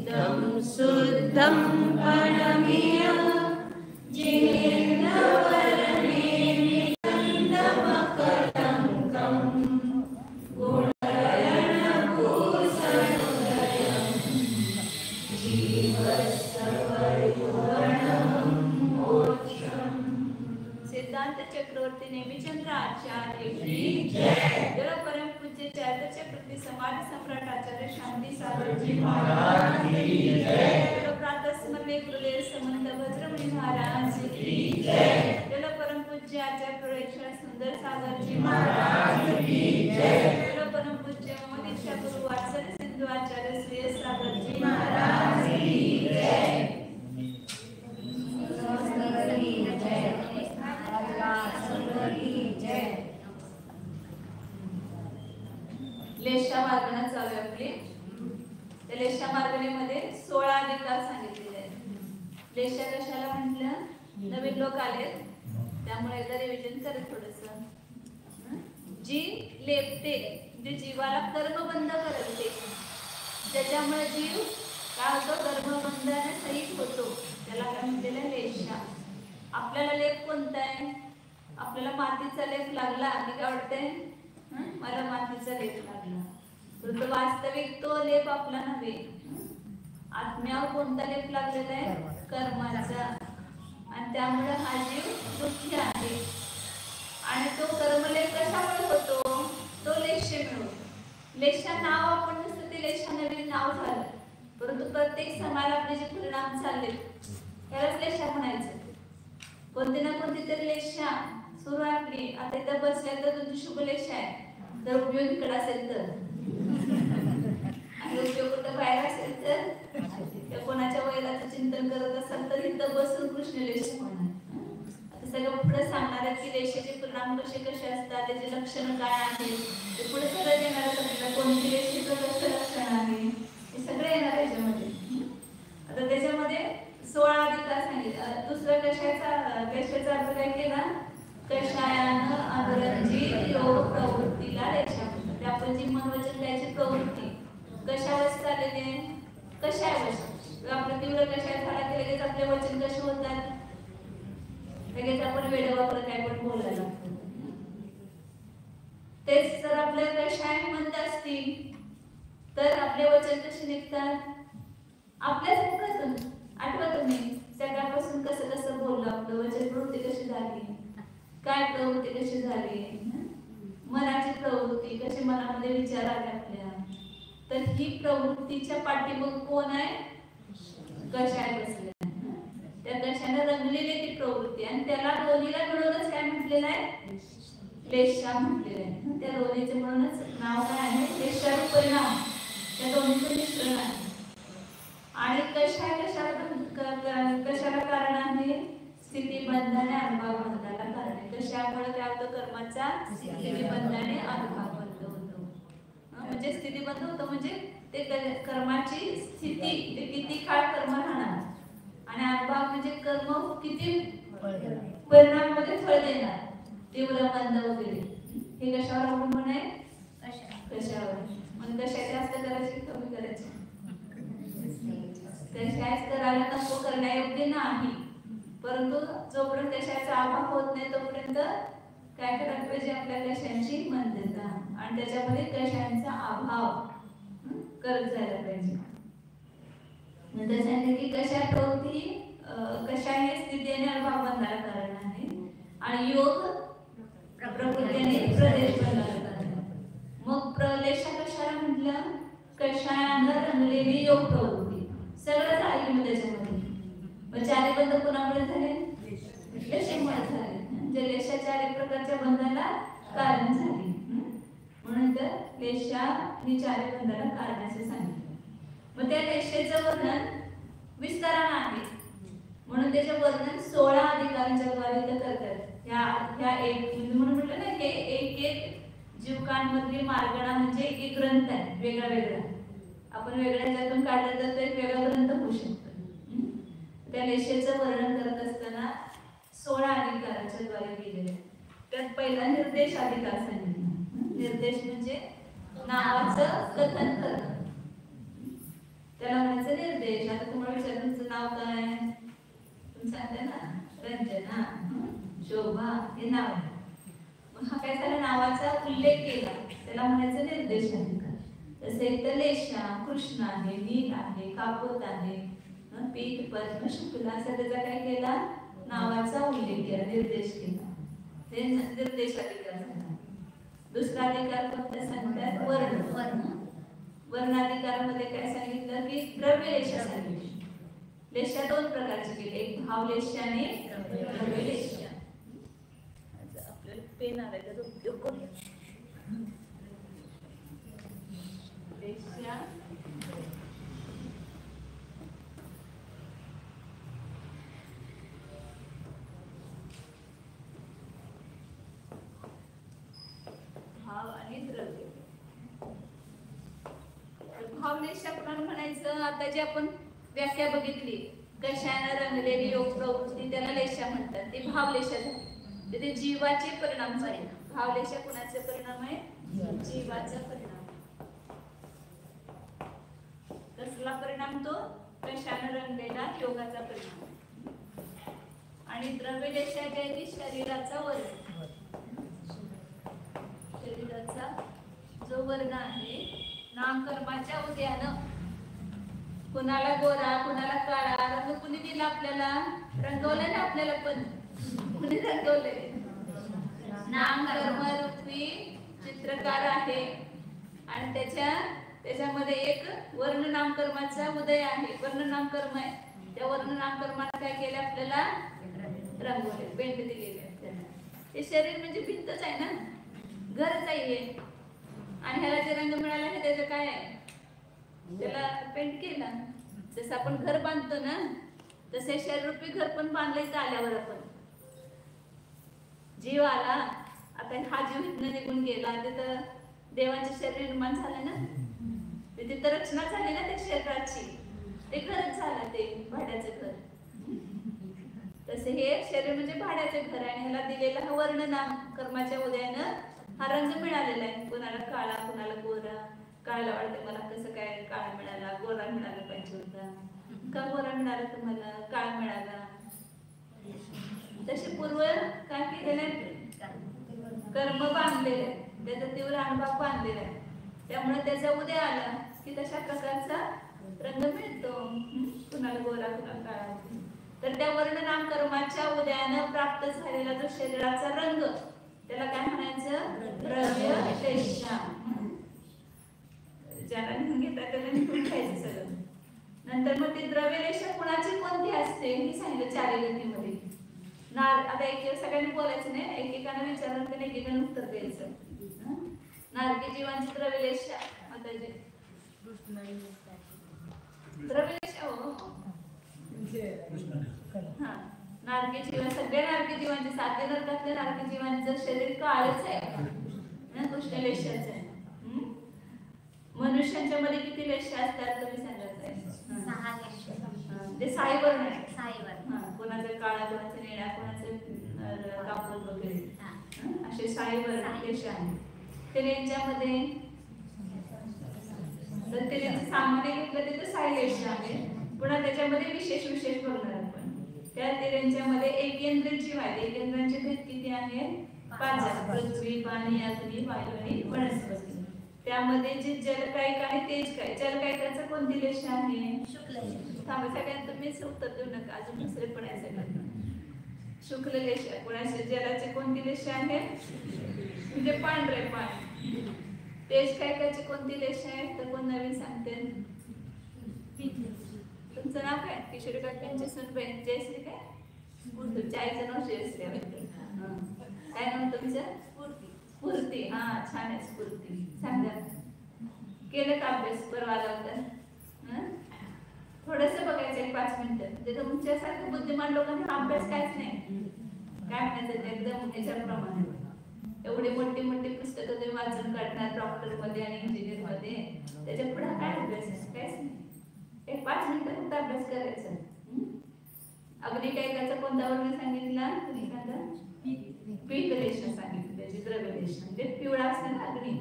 चित्तं शुद्धं पणमीय जिनेन्द्रवर्णे निकन्दमकलङ्कं गुणगणभूषणोदयं जीवत्सवर्णं मोक्षम्। सिद्धांत चक्रवर्ती नेमिचंद्र आचार्य की जय। जय परम पूज्य चक्रवर्ती समाज सम्राट आचार्य शांती सागर जी महाराज की जय। जय प्रातः स्मरणे गुरुदेव समंत भद्रमुनि महाराज की जय। जय परम पूज्य आचार्य प्रोक्षण सुंदर सागर जी महाराज की जय। जय परम पूज्य मोदीक्षा गुरु वात्सल्य सिंधु आचार्य श्री सागर जी महाराज की जय। लेशा मार्गणा चालू आहे आपली। त्या लेशा मार्गणीमध्ये 16 अधिकार सांगितलेले आहेत। लेशा कशाला म्हटलं? नवीन लोक आलेत त्यामुळे एकदा रिव्हिजन करा थोडस। जी लेपते जे जीवाला कर्मबंध करते, त्याच्यामुळे जीव काय होतो? कर्मबंधाने सहित होतो, त्याला काय म्हटलेलं? लेशा। आपल्याला लेप कोणता आहे? आपल्याला मातीचा लेप लागला की काय वाटतंय? मला मातीचा लेप लागला, परंतु वास्तविक तो लेप आपला नव्हे। आत्म्यावर कोणता लेप लागलेला आहे? कर्माचा। आणि त्यामुळे हा जीव दुःखी आहे। आणि तो कर्मलेप कशामुळे होतो? तो लेशे मिळून। लेशा नाव आपण नुसतं ते लेशा नवीन नाव झालं, परंतु प्रत्येक समाला आपले जे परिणाम चालले त्यालाच लेशा म्हणायचं। कोणती ना कोणती तरी लेशा सुरू आपली। आता इथं बसल्या तर तुमची शुभ लेशा आहे, जर उपयोग इकडे असेल तर, आणि उपयोग कुठं बाहेर असेल तर, त्या कोणाच्या वैराचं चिंतन करत असाल तर इथं बसून कृष्ण लेशा म्हणा। आता सगळं पुढे सांगणार आहे की लेशाचे परिणाम कसे कसे असतात, त्याचे लक्षण काय आहेत, ते पुढे सगळं येणार आहे। कोणती लेशीचं कसं लक्षण आहे हे सगळं येणार आहे याच्यामध्ये। आता त्याच्यामध्ये 16 अधिकार सांगितले। दुसरा कशाचा अर्थ काय केला? कषायानं अधरंजित योग प्रवृत्तीला लेशा म्हणतात। आपण जी मन वचन त्याची प्रवृत्ती कशावर चाललेली आहे? कशावर? आपलं तीव्र कषाय झाला की लगेच आपले वचन कसे होतात? लगेच आपण वेळ वापरत काय पण बोलायला लागतो। तेच जर आपले कषाय मंद असतील तर आपले वचन कसे निघतात? आपल्यासारखं आठवत तुम्ही सकाळपासून कसं कसं बोललो, आपलं वचन प्रवृत्ती कशी झाली, काय प्रवृत्ती कशी झाली, मनाची प्रवृत्ती कशी, मनामध्ये विचार आले आपल्या, तर ही प्रवृत्तीच्या पाठीमाग कोण आहे? कषाय बसले। त्या कशाने रंगलेली ती प्रवृत्ती, आणि त्याला दोन्हीला मिळूनच काय म्हटलेलं आहे? लेशा म्हटलेलं आहे। त्या दोन्हीचे म्हणूनच नाव काय आहे? लेशारूप परिणाम। त्या दोन्हीचं मिश्रण आहे। आणि कशाला कारण आहे? स्थितीबंधाने अनुभव बंधाला कारण आहे। कशामुळे काय होतं? कर्माचा स्थितीबंधाने अनुभव बंध होतो। म्हणजे स्थितीबंध होतं म्हणजे ते कर्माची स्थिती, ते किती काळ कर्म राहणार, आणि अनुभव म्हणजे कर्म किती परिणामामध्ये फळ देणार, तीव्र बंध वगैरे। हे कशावर अवलंबून आहे? कशावर? मग कशाचे जास्त करायचे कमी करायचे? कशाच करायला नको करण्यायोग्य नाही, परंतु जोपर्यंत कशाचा अभाव होत नाही तोपर्यंत काय करायला पाहिजे? आपल्या कशांची मंदता आणि त्याच्यामध्ये कशांचा अभाव करत जायला पाहिजे। नंतर सांगितलं की कशा प्रवृत्ती कशाने स्थितीने अभाव बंधाला कारण आहे, आणि योग प्रकृतीने प्रदेश बंधाला कारण आहे। मग प्रलेशा कशाला म्हटलं? कशाने रंगलेली योग प्रवृत्ती सगळं झालं की मग त्याच्यामध्ये मग चारी बंध कोणामुळे झाले? लेशामुळे झाले। जे लेशा 4 प्रकारच्या बंधाला कारण झाली, म्हणून तर लेशा ही 4 बंधाला कारण असे सांगितले। मग त्या लेशेचं वर्णन विस्ताराने आहे, म्हणून त्याचे वर्णन 16 अधिकारांच्या द्वारे ते करतात। ह्या एक म्हणून म्हटलं ना, हे एक जीवकांमधली मार्गणा म्हणजे एक ग्रंथ आहे, वेगळा वेगळा। आपण वेगळ्या ह्याच्यातून काढलं तर एक वेगळा ग्रंथ होऊ शकतो। त्या लेशेचं वर्णन करत असताना 16 अधिकारांच्या द्वारे केलेले। त्यात पहिला निर्देश अधिकार सांगितला। निर्देश म्हणजे नावाचं कथन करणं, त्याला कोणाचं निर्देश. आता तुम्हाला विचार तुमचं नाव काय, तुम्ही सांगता ना रंजना, शोभा हे नाव आहे. मग हा काय झाला, नावाचा उल्लेख केला, त्याला म्हणायचं निर्देशाधिकार. तसे इथं लेशा, कृष्ण आहे, नील आहे, कापोत आहे, पीठ, पद्म, शुक्ल असं त्याचा काय केला, नावाचा उल्लेख केला, निर्देश केला, ते निर्देशाधिकार झाला. दुसरा अधिकार कोणता सांगतात, वर्ण. वर्णाधिकारामध्ये काय सांगितलं की द्रव्यलेशा सांगितली. लेशा दोन प्रकारचे केले, एक भावलेशा आणि द्रव्यलेशा. आपल्याला पेन आलाय त्याचा उपयोग करूया. लेशा भाव आणि द्रव्य. भावलेशा कोणाला म्हणायचं, आता जी आपण व्याख्या बघितली, कशाने रंगलेली योग प्रवृत्ती त्याला लेशा म्हणतात, ती भावलेशा झाली. ते जीवाचे परिणाम झाले. भावलेशा कुणाचे परिणाम आहे, जीवाचा परिणाम. कसला परिणाम, तो कशाने रंगलेला योगाचा परिणाम. आणि द्रव्यलेशा जी आहे ती शरीराचा वर्ण, शरीराचा जो वर्ण आहे, नामकर्माच्या उदयानं कुणाला गोरा, कुणाला काळा रंग कुणी दिला आपल्याला, रंगवलं ना आपल्याला, पण कुणी रंगवले, नामकर्म रूपी चित्रकार आहे. आणि त्याच्यामध्ये एक वर्ण नामकर्माचा उदय आहे, वर्ण नामकर्म आहे. त्या वर्ण नामकर्माला काय केलं, आपल्याला रंगवले, पेंट दिलेले आपल्याला. हे शरीर म्हणजे भिंतच आहे ना, घरच आहे. आणि ह्याला जे रंग मिळाला आहे त्याचं काय आहे, त्याला पेंट केला. जसं आपण घर बांधतो ना, तसे शरीररूपी घर पण बांधलं. इथं आल्यावर आपण जीव आला, आता हा जीव इथनं निघून गेला, तिथं देवाचे शरीर निर्माण झालं ना, तिथं रचना झाली ना त्या शरीराची, ते घरच झालं, ते भाड्याचं घर. तसे हे शरीर म्हणजे भाड्याचं घर आहे. आणि ह्याला दिलेला हा वर्ण नाम कर्माच्या उदयानं हा रंग मिळालेला आहे. कुणाला काळा, कुणाला गोरा. काळाला वाटते मला कसं काय काळा मिळाला, गोरा मिळाला पाहिजे होता, का गोरा मिळाला तुम्हाला, काळ मिळाला. तसे पूर्व काय केलेले, कर्म बांधलेले, त्याचा तीव्र अनुभव बांधलेला आहे. त्यामुळे त्याचा उदय आला की तशा प्रकारचा रंग मिळतो, कुणाला गोरा, कुणाला काळा. तर त्या वर्ण नाम कर्माच्या उदयानं प्राप्त झालेला जो शरीराचा रंग, त्याला काय म्हणायचं, द्रव्यलेशा. ज्याला लिहून घेतात त्याला लिहून घ्यायचं सगळं. नंतर मग ती द्रव्यलेशा कुणाची कोणती असते हे सांगितलं चालीगतीमध्ये. आता सगळ्यांनी बोलायचं नाही, एकेकाने विचारलं त्याला एकेकाने उत्तर द्यायचं. नारकी जीवांची द्रव्यलेशा, आता जे द्रव्यलेशा हो, हा नारकी जीवन, सगळ्या नारकी जीवांचे, साध्य नरकातल्या नारकी जीवांचं शरीर काळच आहे, कृष्णलेशाच आहे. मनुष्यांच्या मध्ये किती लेशा असतात तुम्ही सांगत आहे, 6 लेशा. ते साईवर्ण आहे. कोणाचं काळा, कोणाचं निळा, कोणाचं कापूर वगैरे असे साईवर्ण लेशा आहे. तर यांच्यामध्ये तर ते सामान्य घेतलं तिथं साई लेशा आहे. पुन्हा त्याच्यामध्ये विशेष बघणार आपण. त्या त्यांच्यामध्ये एकेंद्रिय जीव आहे. एकेंद्रांचे भेद किती आहेत, 5. पृथ्वी, पाणी, अग्नी, वायू आणि वनस्पती. त्यामध्ये जे जलकायिक आहे तेज काय, जलकायिकाचं कोणती लेशा आहे, शुक्ल. सगळ्यांना तुम्हीच उत्तर देऊ नका, अजून दुसरे पण आहे सगळ्यांना. शुक्ल लेशा. कोणाचे जलाचे कोणती लेशा आहे, म्हणजे पांढरे पाणी. तेज कायकाची कोणती लेशा आहे, तर कोण नवीन सांगते, तुमचं नाव काय, किशोरी काकांची सुनबहीण जयश्री काय, तुमच्या आईचं नाव जयश्री आहे, काय नाव तुमचं, स्फूर्ती. हा छान आहे, स्फूर्ती. सांगा केलं का अभ्यास, परवा आला होता, थोडंसं बघायचं एक 5 मिनिटं. म्हणजे तुमच्यासारखं बुद्धिमान लोकांना अभ्यास काहीच नाही, काय म्हणायचं एकदम ह्याच्याप्रमाणे. एवढी मोठी पुस्तकं तुम्ही वाचून काढणार डॉक्टर मध्ये आणि इंजिनियर मध्ये, त्याच्या पुढे काय अभ्यास आहे, काहीच नाही. एक 5 मिनिटं फक्त अभ्यास करायचा. अग्निकायकाचा कोणता वर्ण सांगितला, पीतलेशा सांगितली, त्याची द्रव्यलेशा. म्हणजे पिवळा असतो ना अग्नी,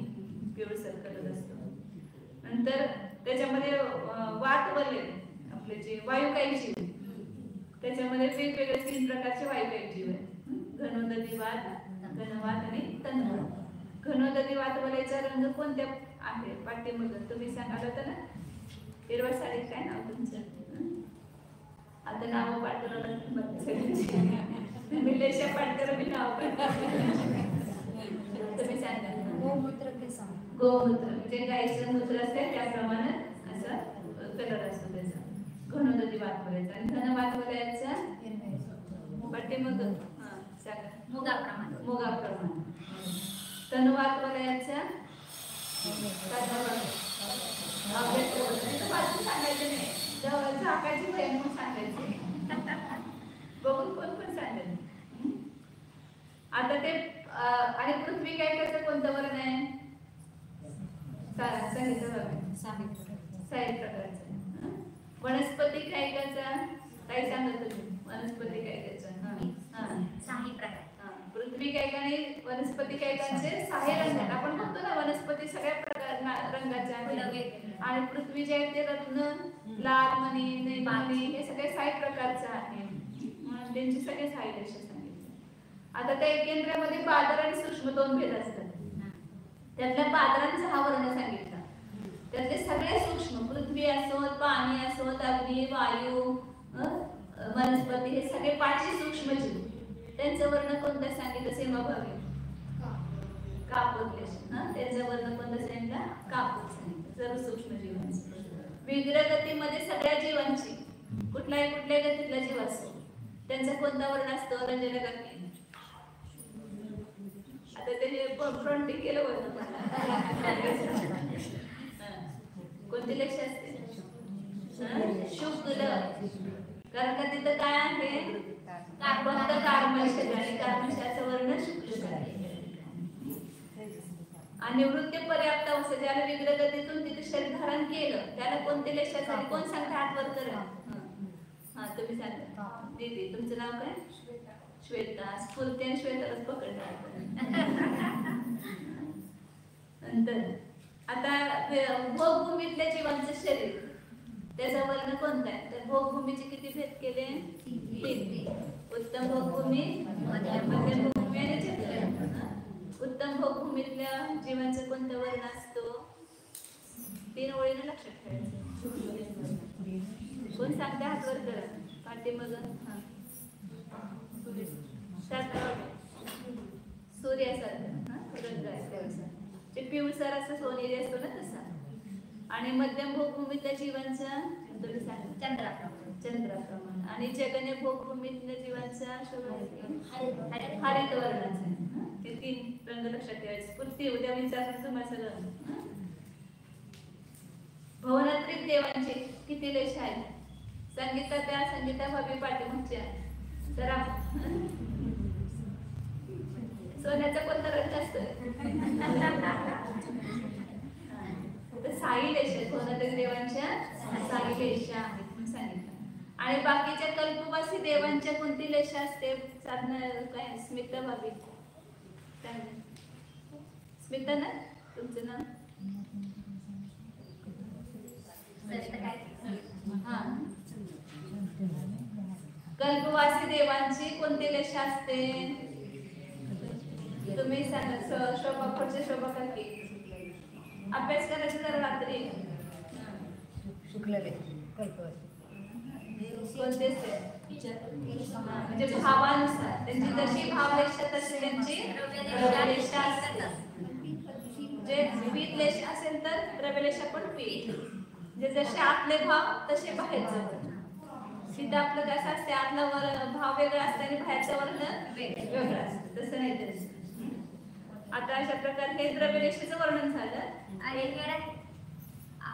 पिवळसर कलर असतो. नंतर त्याच्यामध्ये वातवले आपले जे वायुकायी जीव, त्याच्यामध्ये वेगवेगळे 3 प्रकारचे वायुकायी जीव आहेत. घनोदकी वात, घनवात आणि तन्वात. घनोदकी वातवलेचा रंग कोणत्या आहे पाठीमधून तुम्ही सांगाल होतं ना? हिरवा साडीत काय नाव तुमचं? आता नाव पाठवलं मी लेशा पाठकर मी नाव तुम्ही सांगा. गोमूत्र ते सांग. गोमूत्र म्हणजे गाईचं मूत्र असते त्याप्रमाणे असा कलर असतो त्याचा. घनोदकी वातवल्याचा. आणि घन वातवल्याचा पाठीमधून सांगा. मुगाप्रमाणे. मुगाप्रमाणे. तनु वातवल्याचा सांगायचं नाही, झाकायची भय म्हणून सांगायचं. बघून कोण पण सांगेल. आता ते आणि पृथ्वी काय करतं, कोणतं वर्ण आहे? सांगितलं बघा. साहित्य प्रकारचं. वनस्पती काय करचा? काय सांगत होती? वनस्पती काय करचा? साही प्रकार. पृथ्वी काय का नाही, वनस्पती काय कांचे सहाय्य रंगात. आपण म्हणतो ना वनस्पती सगळ्या प्रकार रंगाच्या आहेत. आणि पृथ्वी जे आहे ते रत्न, लाल मणी, नेमाणी हे सगळे 6 प्रकारचे आहे. म्हणून त्यांची सगळे 6 रेषा सांगितले. आता त्या केंद्रामध्ये पादर आणि सूक्ष्म 2 भेद असतात. त्यातल्या पादरांचा हा वर्ण सांगितला. त्यातले सगळे सूक्ष्म, पृथ्वी असो, पाणी असो, अग्नी, वायू, वनस्पती हे सगळे 5 सूक्ष्म जीव, त्यांचं वर्ण कोणतं सांगितलं? सीमाभावी कापूर. त्यांचं वर्ण कोणतं सांगितलं? कापूर सांगितलं. सर्व सूक्ष्म जीवांचं. विग्रह गतीमध्ये सगळ्या जीवांची कुठल्या गतीतला जीव असतो त्यांचा कोणता वर्ण असतो? रंजन गती. आता ते फ्रंटिंग केलं होतं कोणती लेश असते? शुक्ल. कारण का तिथं काय आहे? फक्त कार्मश आणि कार्मशाचं वर्ण शुक्ल आहे. आणि वृत्ती पर्याप्त अवस्था ज्याला विग्रह गतीतून तिथे शरीर धारण केलं त्याला कोणते लेशासाठी कोण सांगता? हात वर करा. तुम्ही सांगा. दीदी तुमचं नाव काय? श्वेता. स्फूर्ती आणि श्वेतालाच पकडणार. नंतर आता भोगभूमीतल्या जीवांचं शरीर त्याचा वर्ण कोणता आहे? तर भोगभूमीचे किती भेद केले? 3. उत्तम भोगभूमी, मध्यम भोगभूमी आणि जटिल. उत्तम भोगभूमीतल्या जीवांचा कोणता वर्ण असतो? 3 ओळीने लक्षात ठेवायचं. कोण सांगते? हात वर करा. पाठीमाग सूर्यासारखं रंग असतो, जे पिवळसर असं सोनेरी असतो ना तसा. आणि मध्यम भोगभूमीतल्या जीवांचा तुम्ही सांगा. चंद्राप्रमाणे. आणि जगन्य भोगभूमीतल्या जीवांचा हरित वर्णाचा. ते 3 रंग लक्षात ठेवायचे. पुढची उद्या विचारणार तुम्हाला सगळं. भवनात्रिक देवांचे किती लेश आहेत? संगीता भाभी पाठीमागच्या जरा सोन्याचा कोणता रंग असतो? तर 6 लेश आहेत. भवनात्रिक देवांच्या 6 लेशा आहेत सांगितलं. आणि बाकीच्या कल्पवासी देवांच्या कोणती लेशा असते? साधना काय? स्मिता भाभी. स्मिता ना तुमचं नाव? कल्पवासी देवांची कोणती लेशा असते? तुम्ही सांगा. शोभा पुढच्या शोभा करते. अभ्यास करायचा जरा रात्री. शुक्लवे कल्पवती. कोणते म्हणजे भावानुसार त्यांची जशी भावलेशा तशी त्यांची द्रव्यलेशा असतात. जे पीत लेश असेल तर द्रव्यलेशा पण पीत. जे जसे आतले भाव तसे बाहेरचं. तिथं आपलं कसं असते, आतला भाव वेगळा असतं आणि बाहेरचं वर्ण वेगळं असतं. तसं नाही तसं. आता अशा प्रकारे हे द्रव्यलेशाचं वर्णन झालं. आणि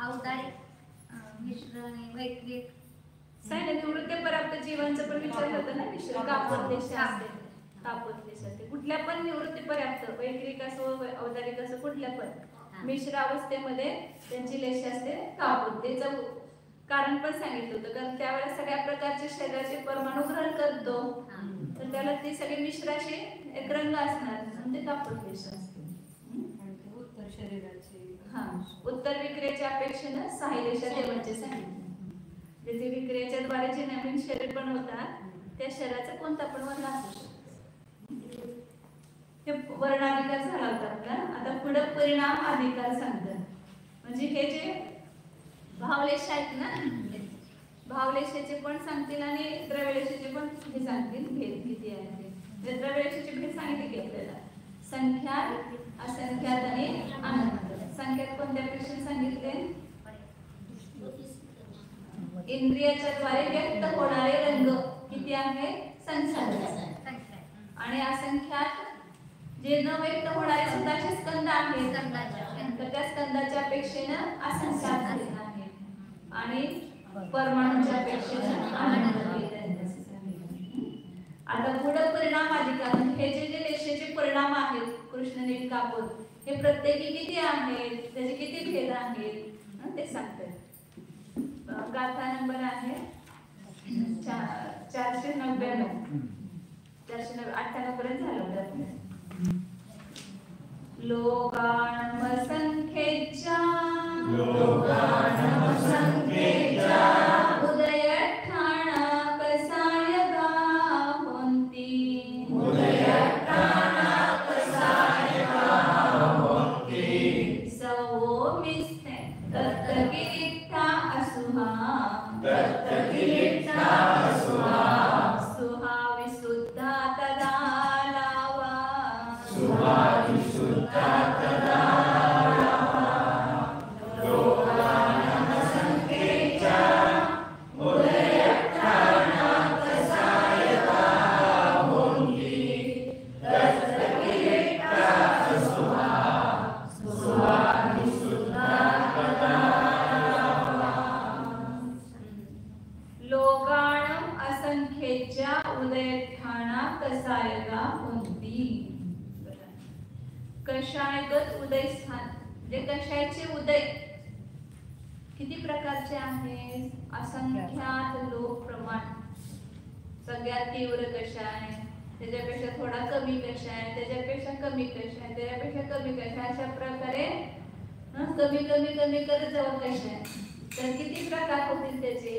अवतारी मिश्र वैक्रिक निवृत्ती पर्याप्त जीवांचं पण विचारलं होतं ना. मिश्र कापोद्देश असते. कापोद्देश असते कुठल्या पण निवृत्ती पर्याप्त, वैक्रिक असो अवतारिक असो कुठल्या पण मिश्र अवस्थेमध्ये त्यांची लेश असते कापोद्देशाचं कारण पण सांगितलं होतं. कारण त्यावेळेस सगळ्या प्रकारचे शरीराचे परमाणु ग्रहण करतो तर त्याला ती सगळी मिश्राशी एक रंग असणार म्हणून ते कापोद्देश असते. उत्तर शरीराचे हा उत्तर विक्रियेच्या अपेक्षेनं साहिलेशा देवांचे सांगितले. जेथे विक्रियेच्या द्वारे जे नवीन शरीर बनवतात त्या शरीराचा कोणता पण वर्ण असू शकतो. हे वर्णाधिकार झाला होता आपला. आता पुढे परिणाम अधिकार सांगतात. म्हणजे हे जे भावलेश आहेत ना, भावलेशाचे पण सांगतील आणि द्रव्यलेशाचे पण हे सांगतील भेद किती आहे ते. द्रव्यलेशाची भेद सांगितली की आपल्याला संख्यात, असंख्यात आणि अनंत. संख्यात कोणत्या पेक्षा सांगितले? इंद्रियाच्या द्वारे व्यक्त होणारे रंग किती आहे? संख्यात. आणि असंख्यात जे न व्यक्त होणारे सुद्धाचे स्कंद आहेत, तर त्या स्कंदाच्या अपेक्षेनं असंख्यात आहे. आणि परमाणूच्या अपेक्षेनं अनंत आहे. आता पुढे परिणाम अधिकार, हे जे लेशाचे परिणाम आहेत कृष्ण नील कापूर, हे प्रत्येकी किती आहेत, त्याचे किती भेद आहेत ते सांगतात. गाथा नंबर आहे 499. 498 पर्यंत झालं होतं. लोकानम संख्येच्या उदयठाण कसाय गावंती. सवोमिस्ते तत्तकिरीटा असुहा. सुहा विशुद्धा तदा लावा. लोकाणम असंख्येच्या उदयठाणा कसायगा होती. कषायगत उदय स्थान, म्हणजे कषायचे उदय किती प्रकारचे आहेत? असंख्यात लोक प्रमाण. सगळ्यात तीव्र कषाय, त्याच्यापेक्षा थोडा कमी कषाय, त्याच्यापेक्षा कमी कषाय, त्याच्यापेक्षा कमी कषाय, अशा प्रकारे कमी कमी कमी करत जाऊ कषाय. तर किती प्रकार होतील त्याचे?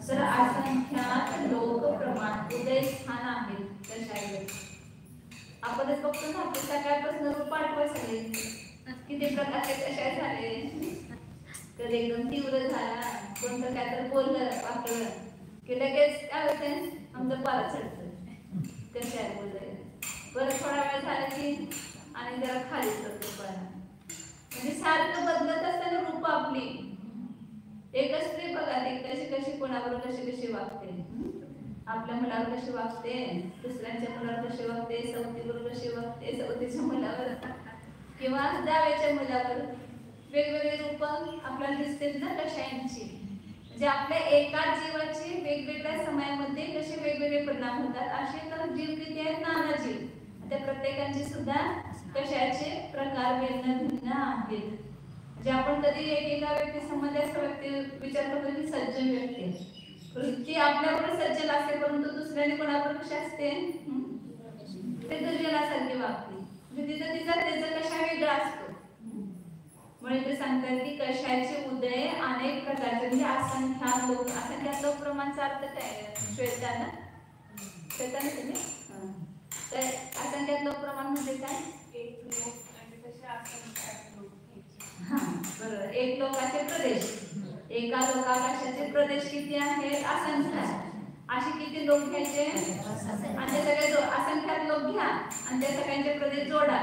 तर असंख्यात लोक प्रमाण उदय स्थान आहेत कषायगत. आपणच बघतो ना, आपण सकाळपासून रूप पाठवा सगळे किती प्रकारचे कषाय झाले. कधी एकदम तीव्र झाला, कोणतं काय तर बोललं पाकळलं की लगेच काय होते, आमचं पारा चढतं कषाय बोलतंय. परत थोडा वेळ झाला की आणि जरा खाली चढतो पारा. म्हणजे सारखं बदलत असताना रूप आपली. एकच स्त्री बघा, ती कशी कशी कोणाबरोबर कशी कशी वागते. आपल्या मुलावर कशी वागते, दुसऱ्यांच्या मुलावर कशी वागते, सवतीवर कशी वागते, सवतीच्या मुलावर किंवा जावेच्या मुलावर. वेगवेगळे रूप आपल्याला दिसतात ना कषायांची. म्हणजे आपल्या एकाच जीवाचे वेगवेगळ्या समयामध्ये कसे वेगवेगळे परिणाम होतात. असे तर जीव किती आहेत? नाना जीव. त्या प्रत्येकांचे सुद्धा कशाचे प्रकार भिन्न भिन्न आहेत. म्हणजे आपण कधी एका व्यक्ती संबंधी असं व्यक्ती विचार करतो की सज्जन व्यक्ती ती आपल्याबरोबर सज्जन असते, परंतु दुसऱ्याने कोणाबरोबर कशी असते? ते दुर्जनासारखी वागते. म्हणजे तिचा त्याचा कशा वेगळा असतो. म्हणून ते सांगतात की कशाचे उदय अनेक प्रकारचे, म्हणजे असंख्यात लोक. असंख्यात लोक प्रमाणचा अर्थ काय? श्वेताना श्वेताना तुम्ही तर असंख्यात लोक प्रमाण म्हणजे काय? एक लोक आणि तसे असंख्यात लोक. हा बरोबर. एक लोकाचे प्रदेश, एका लोकाकाशाचे प्रदेश किती आहेत? असंख्यात. असे किती लोक घ्यायचे आणि ते सगळे असंख्यात लोक घ्या आणि त्या सगळ्यांचे प्रदेश जोडा,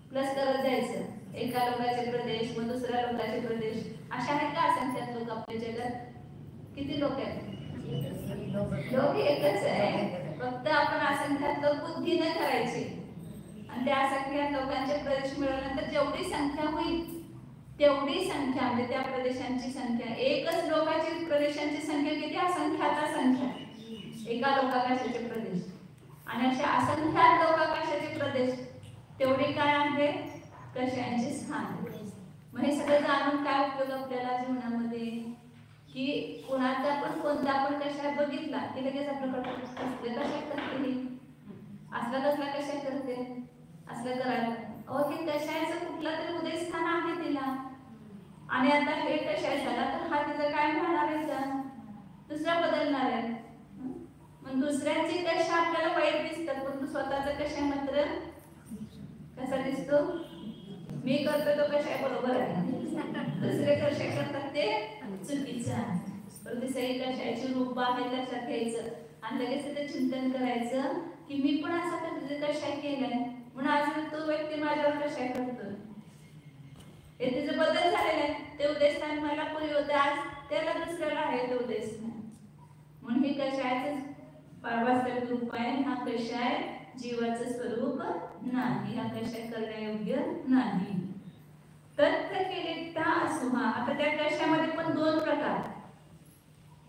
प्लस करत जायचं. एका लोकाचे प्रदेश, मग दुसऱ्या लोकाचे प्रदेश. अशा आहेत का असंख्यात लोक आपल्या जगात? किती लोक आहेत? लोक एकच आहे, फक्त आपण असंख्यात लोक बुद्धीने करायचे. आणि त्या असंख्यात लोकांचे प्रदेश मिळवल्यानंतर जेवढी संख्या होईल तेवढी संख्या, म्हणजे त्या प्रदेशांची संख्या. एकच लोकांची प्रदेशांची संख्या किती? असंख्यात संख्या. एका लोकाकाशाचे प्रदेश आणि अशा असंख्यात लोकाकाशाचे प्रदेश तेवढे काय आहे? कशांचे स्थान. मग हे सगळं जाणून काय उपयोग आपल्याला जीवनामध्ये? की कुणाचा पण कोणता पण कशा बघितला की लगेच आपलं कशा करते, असला कसला कशा करते, असलं करायला अहो हे कशाचं कुठलं तरी उदयस्थान आहे तिला, आणि आता हे कशाय झाला तर हा तिचं काय होणार आहे का, दुसरा बदलणार आहे. मग दुसऱ्यांची कशा आपल्याला वाईट दिसतात, पण स्वतःचा कशा मात्र कसा दिसतो, मी करतो तो कशा बरोबर आहे, दुसरे कशा करतात ते चुकीचं आहे. पण ते सही कशाची रूप आहे लक्षात घ्यायचं आणि लगेच ते चिंतन करायचं की मी पण असा कशा केलाय, म्हणून आज तो व्यक्ती माझ्यावर कशा करतोय, हे तिचं बदल झालेला आहे. ते उदयस्थान मला पूर्वी होते, आज त्याला दुसऱ्याला आहे ते उदयस्थान. म्हणून हे कशायचं वास्तविक रूप आहे, हा कशाय जीवाचं स्वरूप नाही, हा कशा करण्यायोग्य नाही. तथ्य केलेता असुहा. आता त्या कशामध्ये पण दोन प्रकार,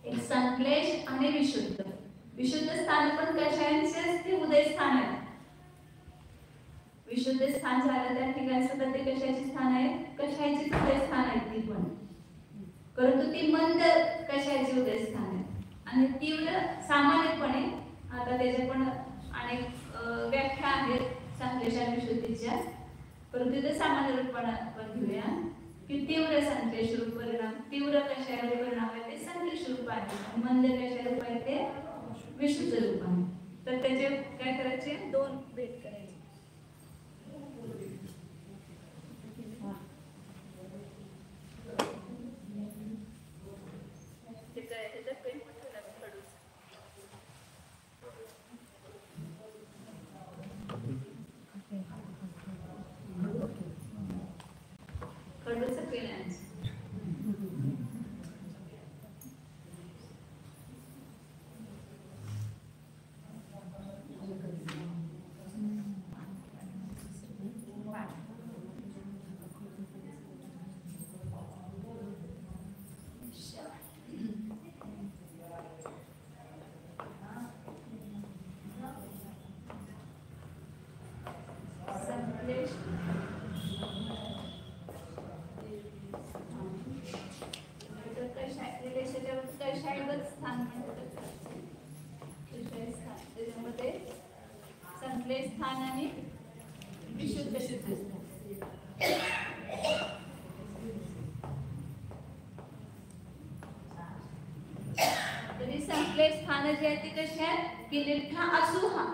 एक संक्लेश आणि विशुद्ध. विशुद्ध स्थान पण कशांचेच ते उदयस्थान आहे. विशुद्ध स्थान झालं त्या ठिकाणी सुद्धा ते कशाचे स्थान आहे, कशाचे उदयस्थान आहे ती पण, परंतु ती मंद कशाचे उदयस्थान आहे. आणि तीव्र सामान्यपणे आता त्याचे पण अनेक व्याख्या आहेत संक्लेश आणि विशुद्धीच्या, परंतु ते सामान्य रूपाने आपण घेऊया की तीव्र संक्लेश रूप परिणाम, तीव्र कशावर परिणाम आहे ते संक्लेश रूप आहे, आणि मंद कशा रूप आहे ते विशुद्ध रूप आहे. तर त्याचे काय करायचे, दोन भेट करायचे. खडूचं पेनांचं संक्लेश त्याच्यामध्ये संक्लेश स्थान आणि विशुद्ध स्थान. तरी संक्लेश स्थान जे आहे ते कशी आहेत की लिठा असुहा,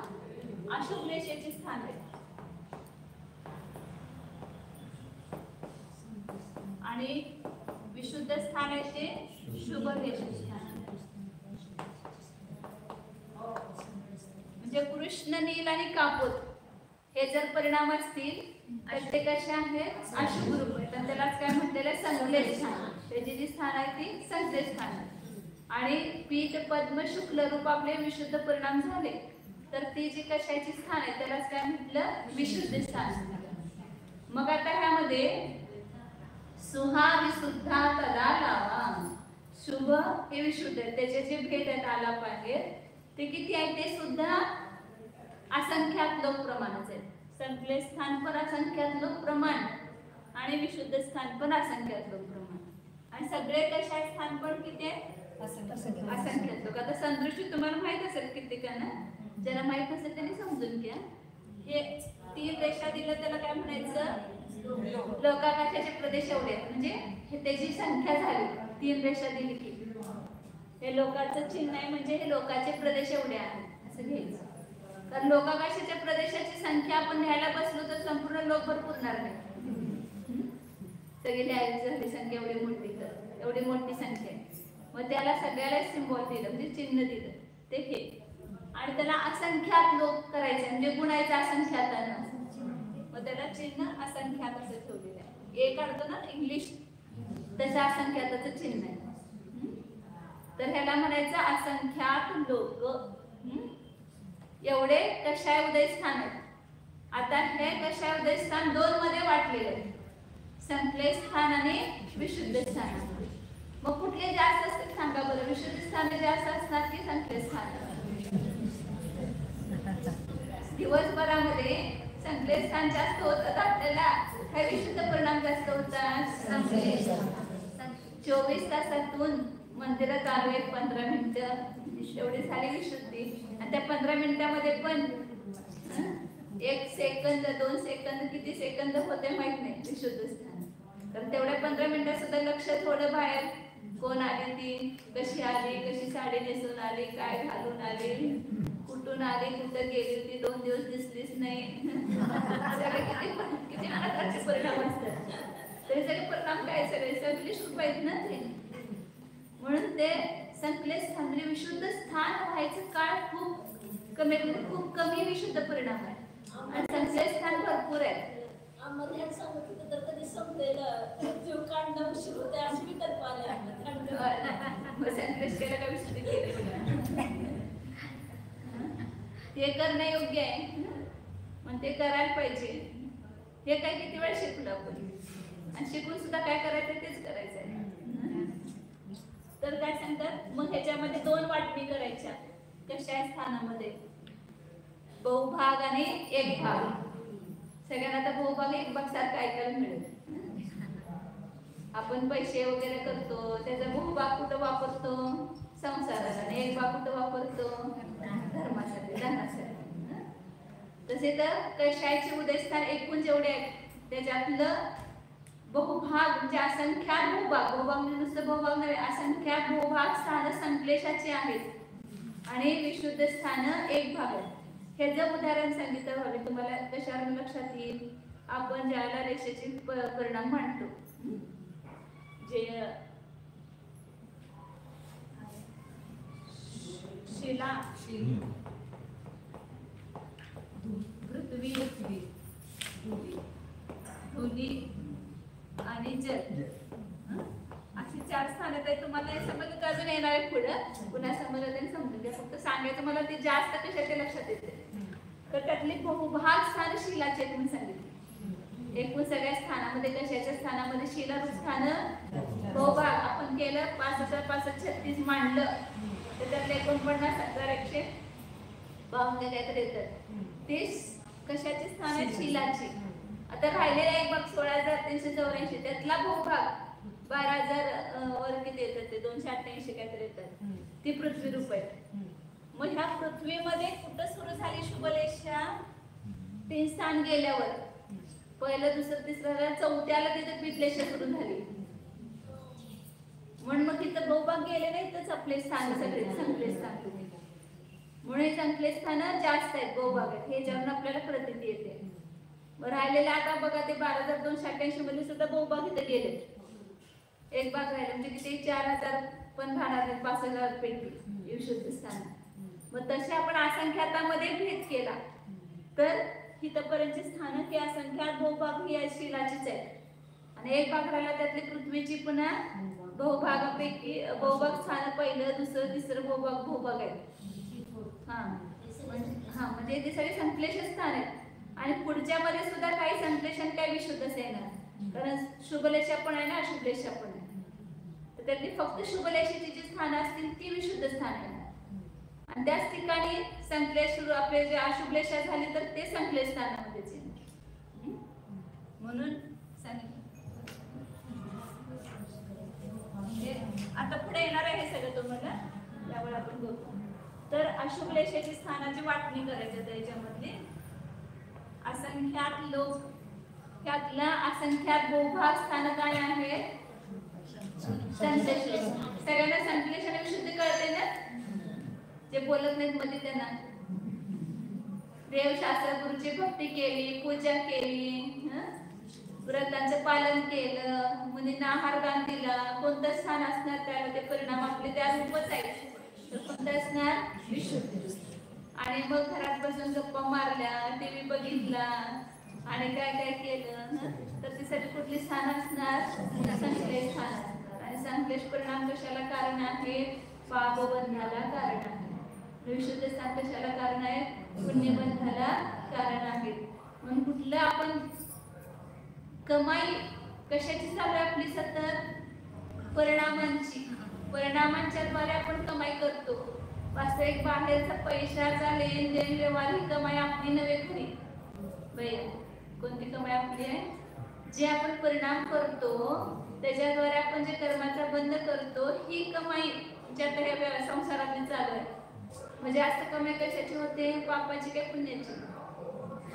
अशुभ रेषेचे स्थान आहे, आणि विशुद्ध स्थान आहे ते शुभ रेषेचे स्थान. म्हणजे कृष्ण, नील आणि कापूर हे जर परिणाम असतील तर ते कसे आहेत, अशुभ रूप आहेत, तर त्यालाच काय म्हटलेलं आहे, संक्लेश स्थान. त्याची जी स्थान आहे ती संक्लेश स्थान आहे. आणि पीठ पद्म शुक्ल रूप आपले विशुद्ध परिणाम झाले तर ती जी कशाची स्थान आहे त्यालाच काय म्हटलं, विशुद्ध स्थान. मग आता ह्यामध्ये सुहा विशुद्धा तदा लावा, शुभ हे विशुद्ध आहे, त्याचे जे भेद आहेत आलाप आहेत ते किती आहे, ते सुद्धा असंख्यात लोक प्रमाणच आहे. संक्लेश स्थान पण असंख्यात लोक प्रमाण आणि विशुद्ध स्थान पण असंख्यात लोक प्रमाण, आणि सगळे कशा स्थान पण किती आहे, असंख्यात लोक. आता संदृष्टी तुम्हाला माहित असेल कित्येकांना, ज्याला माहित असेल त्यांनी समजून घ्या. हे 3 रेषा दिलं त्याला काय म्हणायचं, लोकाकाशाचे प्रदेश एवढे आहेत, म्हणजे हे त्याची संख्या झाली. 3 रेषा दिली की हे लोकांचं चिन्ह आहे, म्हणजे हे लोकाचे प्रदेश एवढे आहेत असं घ्यायचं. कारण लोकाकाशाच्या प्रदेशाची संख्या आपण लिहायला बसलो तर संपूर्ण लोकभर पुरणार नाही. सगळी लिहायची झाली संख्या एवढी मोठी, तर एवढी मोठी संख्या आहे. मग त्याला सगळ्याला सिम्बॉल दिलं, म्हणजे चिन्ह दिलं ते हे, आणि त्याला असंख्यात लोक करायचे म्हणजे गुणायचं असंख्यातानं, मग त्याला चिन्ह असंख्यात असं ठेवलेलं आहे. एक काढतो ना इंग्लिश तसं असंख्याताचं चिन्ह आहे. तर ह्याला म्हणायचं असंख्यात लोक. एवढे कशाय उदयस्थान आहेत. आता हे कशाय उदयस्थान 2 मध्ये वाटलेले आहे, संक्लेश स्थान आणि विशुद्ध स्थान. मग कुठले जास्त असते सांगा बरं, विशुद्ध स्थान जास्त असणार की संक्लेश स्थान? दिवसभरामध्ये संक्लेश स्थान जास्त होतात आपल्याला, काय विशुद्ध परिणाम जास्त होतात? संक्लेश. 24 तासातून मंदिरात आलो 15 मिनिटं, एवढी झाली विशुद्धी. आणि त्या 15 मिनिटामध्ये पण 1 सेकंद 2 सेकंद किती सेकंद होते माहित नाही विशुद्ध स्थान. तर तेवढ्या 15 मिनिटात सुद्धा लक्ष थोडं बाहेर, कोण आली ती, कशी आली, कशी साडी नेसून आली, काय घालून आली, कुठून आली, कुठं गेली होती, 2 दिवस दिसलीच नाही. सगळे किती महत्वाचे परिणाम असतात. तरी सगळे परिणाम काय, सगळे शुभ आहेत ना ते. म्हणून ते संकलेश स्थान म्हणजे विशुद्ध स्थान व्हायचं काळ खूप कमी विशुद्ध परिणाम आहे. आणि संकलेश स्थान भरपूर आहे. आम्हाला सांगत होतं तर कधी संपलेलं जीव काढणं उशीर होते अशी विकल्प आले. संकलेश केलं का विशुद्ध केलं हे करणं योग्य आहे. पण ते करायला पाहिजे. हे काय किती वेळ शिकलो आपण, आणि शिकून सुद्धा काय करायचं तेच करायचं आहे. तर काय सांगतात मग ह्याच्यामध्ये 2 वाटणी करायच्या कशा स्थानामध्ये, बहुभाग आणि एक भाग. सगळ्यांना आता बहुभाग एक भाग सारखं ऐकायला मिळेल. आपण पैसे वगैरे करतो त्याचा बहुभाग कुठं वापरतो, संसाराला, आणि एक भाग कुठं वापरतो, धर्मासाठी, धनासाठी. तसे तर कशाचे उदयस्थान एकूण जेवढे आहेत त्याच्यातलं बहुभाग म्हणजे असंख्यात बहुभाग म्हणजे नुसतं बहुभाग नव्हे, असंख्यात बहुभाग स्थान संकलेशाचे आहेत आणि विशुद्ध स्थान एक भाग आहे. हे जर उदाहरण सांगितलं व्हावे तुम्हाला कशावर लक्षात येईल. आपण ज्याला रेषेचे परिणाम मांडतो, जे शिला, पृथ्वी, धुली आणि जल, अशी 4 स्थान आहेत. तुम्हाला हे समजलं का अजून येणार आहे पुढं, पुन्हा समजलं तरी समजून घ्या. फक्त सांगायचं मला ते जास्त कशाचे लक्षात येते. तर त्यातले बहुभाग स्थान शिलाचे तुम्ही सांगितले. एकूण सगळ्या स्थानामध्ये कशाच्या स्थानामध्ये शिला स्थान बहुभाग आपण केलं 5536 मांडलं तर त्यातले 49,152 काहीतरी येतात. ते कशाचे स्थान आहेत, शिलाचे. आता राहिलेला एक भाग 16,384 त्यातला बहुभाग 12,000 वर किती येतात ते 288 काहीतरी येतात. ती पृथ्वी रूप आहेत. मग ह्या पृथ्वीमध्ये कुठं सुरू झाली शुभलेशा, 3 स्थान गेल्यावर पहिलं, दुसरं, तिसरं, चौथ्याला तिथे पितलेशा सुरू झाली. म्हणून मग तिथं बहुभाग गेले नाही तर आपले स्थान सगळे संकले स्थान. म्हणून संकले स्थान जास्त आहेत, बहुभाग आहेत. हे ज्यावरून आपल्याला प्रतीती येते. राहिलेला आता बघा ते 12,288 मध्ये सुद्धा बहुभाग इथे गेले. एक भाग राहिला म्हणजे किती 4,000 पण राहणार नाही 5,000 पैकी विशुद्ध स्थान. मग तसे आपण असंख्यातामध्ये भेद केला तर हितपर्यंतचे स्थान हे असंख्यात बहुभाग ही शिलाचीच आहे. आणि एक भाग राहिला त्यातली पृथ्वीची पुन्हा बहुभागापैकी बहुभाग स्थान पहिलं, दुसरं, तिसरं बहुभाग आहेत. म्हणजे ते सगळे संकलेश स्थान आहेत. आणि पुढच्या मध्ये सुद्धा काही संकलेशन काही विशुद्ध येणार, कारण शुभलेशा पण आहे ना अशुभलेशा पण आहे. तर त्यातली फक्त शुभलेशाची जी स्थानं असतील ती विशुद्ध स्थान आहे. आणि त्याच ठिकाणी संकलेश आपले जे अशुभलेशा झाली तर ते संकलेश स्थानामध्येच येणार. म्हणून आता पुढे येणार आहे सगळं तुम्हाला, त्यामुळे आपण बघू. तर अशुभलेशाची स्थानाची वाटणी करायची त्याच्यामध्ये असंख्यात लोक, त्यातला असंख्यात बहुभाग स्थान काय आहे, संकलेश. सगळ्यांना संकलेश आणि विशुद्धी कळते ना, जे बोलत नाहीत मध्ये त्यांना. देवशास्त्र गुरुची भक्ती केली, पूजा केली, व्रतांचं पालन केलं, मुलींना आहारदान दिला, कोणतं स्थान असणार त्याला ते परिणाम आपले त्या रूपच आहेत. तर कोणतं असणार, विशुद्ध. आणि मग घरात बसून गप्पा मारल्या, टीव्ही बघितला आणि काय काय केलं तर त्यासाठी कुठली स्थान असणार, संकलेश स्थान असणार. आणि संकलेश परिणाम कशाला कारण आहे, पापबंधाला कारण आहे. विशुद्ध स्थान कशाला कारण आहे, पुण्यबंधाला कारण आहे. म्हणून कुठलं आपण कमाई कशाची चालू आहे आपली, सतत परिणामांच्या द्वारे आपण कमाई करतो. वास्तविक बाहेरचा पैशाचा लेन देन व्यवहार ही कमाई आपली नव्हे खरी. कोणती कमाई आपली आहे, जे आपण परिणाम करतो त्याच्याद्वारे आपण जे कर्माचा बंध करतो ही कमाई ज्या ह्या संसारातली चालू आहे. म्हणजे जास्त कमाई कशाची होते, पापाची काय पुण्याची.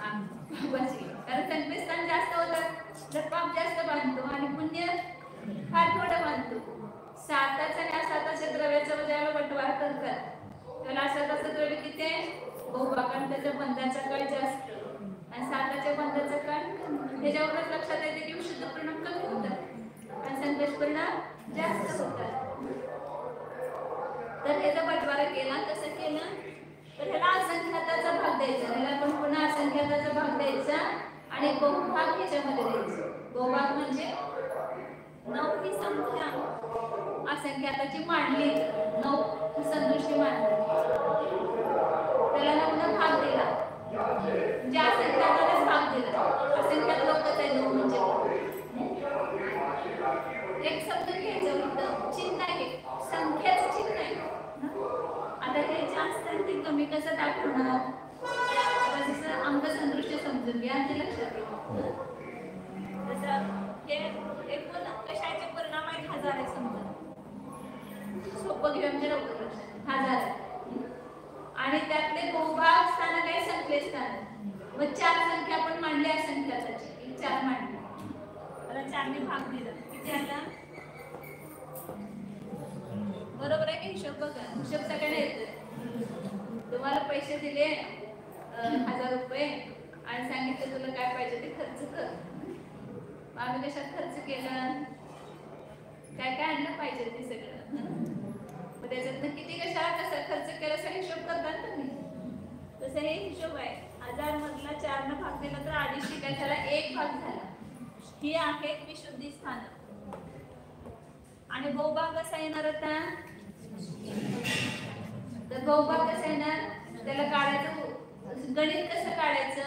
पापाची. कारण संकटस्थान जास्त होतात तर पाप जास्त बांधतो आणि पुण्य फार थोडं बांधतो. साताचं आणि असाताच्या द्रव्याचं ज्याला बंटवाळ करतात त्याला असाताचं द्रव्य किती आहे बहुभागांत त्याच्या बंधाचा काळ जास्त आणि साताच्या बंधाचा काळ कमी. त्याच्यावरच लक्षात येते की विशुद्ध परिणाम कमी होतात आणि संकट परिणाम जास्त होतात. तर ह्याचा बंटवारा केला कसं केलं तर ह्याला असंख्याताचा भाग द्यायचा. ह्याला पण पुन्हा असंख्याताचा भाग द्यायचा आणि बहुभाग ह्याच्यामध्ये द्यायचा. बहुभाग म्हणजे 9 ही संख्या असंख्याताची मांडली 9 ही संदृष्टी मांडली त्याला 9 भाग दिला म्हणजे असंख्यातालाच भाग दिला. असंख्यात लोकच आहे 9 म्हणजे एक शब्द घ्यायचं होतं चिन्ह आहे संख्याचं चिन्ह आहे. आता हे जास्त आणि ते कमी कसं दाखवणार जसं अंगसंदृष्टी समजून घ्या आणि ते लक्षात घ्या. जसं हे एकूण कशाचे परिणाम आहेत 1000 आहे समजा सोपं घेऊया म्हणजे लवकर लक्षात 1000 आहे आणि त्यातले बहुभाग स्थान काही संख्या स्थान व 4 संख्या आपण मांडली असंख्याताची 4 मांडली त्याला 4 ने भाग दिला किती आला बरोबर आहे की हिशोब बघा. हिशोब सगळ्यांना येतोय. तुम्हाला पैसे दिले 1000 रुपये आणि सांगितलं तुला काय पाहिजे ते खर्च कर. आम्ही कशात खर्च केला काय काय आणलं पाहिजे ते सगळं मग त्याच्यातनं किती कशाला कसा खर्च केला असा हिशोब करतात तुम्ही. तसं हे हिशोब आहे. 1000 मधला 4 ने भाग दिला तर 250 काय झाला 1 भाग झाला. ही आहेत विशुद्धी स्थान आणि बहुभाग कसा येणार आता तर बहुभाग कसा येणार त्याला काढायचं गणित कसं काढायचं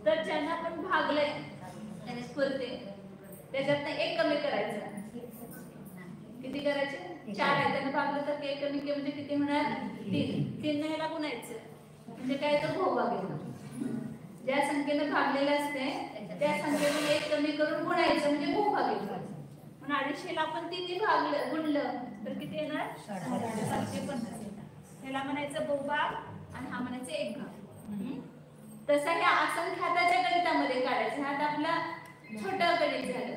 तर ज्यांना पण भागलंय त्याने स्फूर्ती त्याच्यातनं 1 कमी करायचं. किती करायचे 4 आहे त्यांना भागलं तर 1 कमी केलं म्हणजे किती होणार 3 ने ह्याला गुणायचं म्हणजे काय तर बहुभाग येतो. ज्या संख्येनं भागलेलं असते त्या संख्येनं 1 कमी करून गुणायचं म्हणजे बहुभाग येतो. पण 250 ला आपण 3 ने भागलं गुणलं तर किती येणार 750. ह्याला म्हणायचं बहुभाग आणि हा म्हणायचं 1 भाग. तसं ह्या असंख्याताच्या गणितामध्ये काढायचं. हा आपला छोटं गणित झालं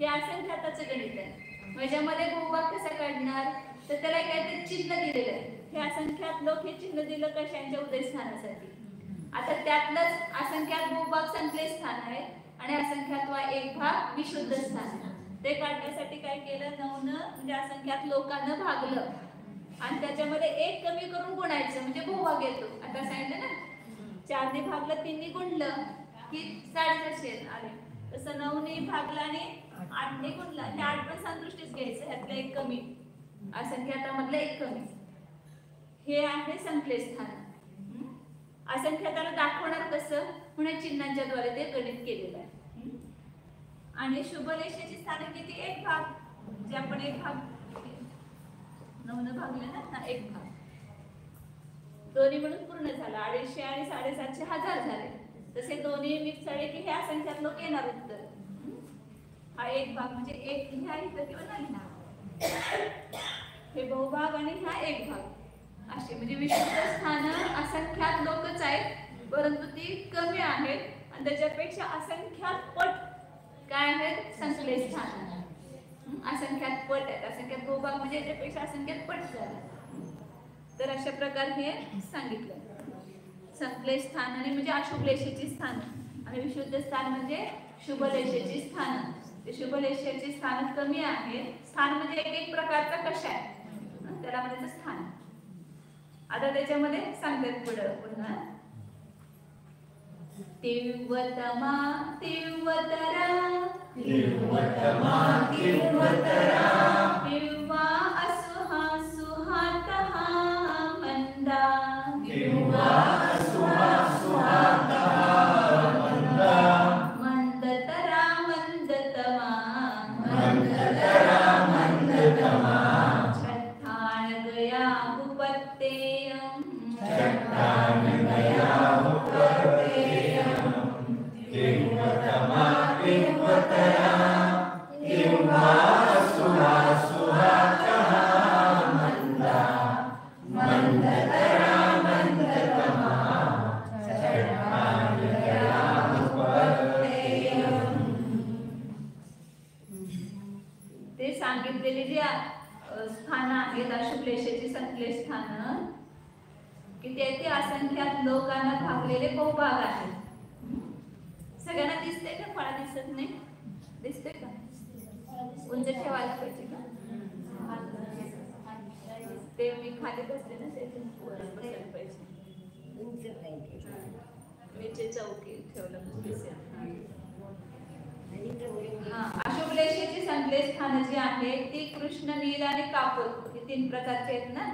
हे असंख्याताचं गणित आहे. याच्यामध्ये बहुभाग कसा काढणार तर त्याला काहीतरी चिन्ह दिलेलं आहे. हे असंख्यात लोक हे चिन्ह दिलं कशांच्या उदयस्थानासाठी. आता त्यातलंच असंख्यात बहुभाग संख्येत स्थान आहे आणि असंख्यात 1 भाग विशुद्ध स्थान आहे. ते काढण्यासाठी काय केलं 9 म्हणजे असंख्यात लोकांना भागलं आणि त्याच्यामध्ये 1 कमी करून गुणायचं म्हणजे बहुभाग येतो. आता सांगितलं ना 4 ने भागलं 3 ने गुणलं की 750 आले. तसं 9 ने भागलं आणि 8 ने गुणलं हे 8 पण संतुष्टीच घ्यायचं ह्यातलं 1 कमी असंख्यातामधलं 1 कमी. हे आहे संख्येस्थान. असंख्याताला दाखवणार कसं म्हणून चिन्हांच्या द्वारे ते गणित केलेलं आहे. आणि शुभलेषेची स्थाने किती 1 भाग जे आपण 1 भाग 9 ने भागले ना 1 भाग दोन्ही म्हणून पूर्ण झाला. 250 आणि 750 1000 झाले. तसे दोन्ही मिक्स झाले की हे असंख्यात लोक येणार उत्तर. हा 1 भाग म्हणजे 1 ह्या इथं किंवा नाही हे बहुभाग आणि हा 1 भाग असे म्हणजे विशुद्ध स्थान असंख्यात लोकच आहेत परंतु ती कमी आहेत आणि त्याच्यापेक्षा असंख्यात पट काय आहेत संख्येत स्थान असंख्यात पट आहेत. असंख्यात बहुभाग म्हणजे याच्यापेक्षा असंख्यात पट झाला. तर अशा प्रकारे हे सांगितलं. संख्येत स्थान आणि म्हणजे अशुभलेषेची स्थान आणि विशुद्ध स्थान म्हणजे शुभलेषेची स्थान. ते शुभलेषेची स्थान कमी आहेत. स्थान म्हणजे एक प्रकारचा कशा आहे त्याला म्हणायचं स्थान. आता त्याच्यामध्ये सांगतात पुन्हा तिव्वतमा तिव्वतरा तिव्वतमा तिव्वतरा तिव्वा असुहा सुहातहा मंदा तिव्वा असुहा सुहातहा मंदा मंदतरा मंदतमा मंदतरा मंदतमा छठान गया उपत्तेयम छठान गया मंदतरा मंदतमा छठान गया स्थान की तेथे असंख्यात लोकांना भागलेले बहुभाग आहेत. सगळ्यांना दिसते का? फळा दिसत नाही? दिसते का? उंच ठेवायला पाहिजे का? ते मी खाली बसले ना त्याच्या वर बसायला पाहिजे. नीचे चौकी ठेवलं दिसेल. अशुभलेशेची संकलेश स्थान जी आहेत ती कृष्ण, नील आणि कापूर हे 3 प्रकारचे आहेत ना.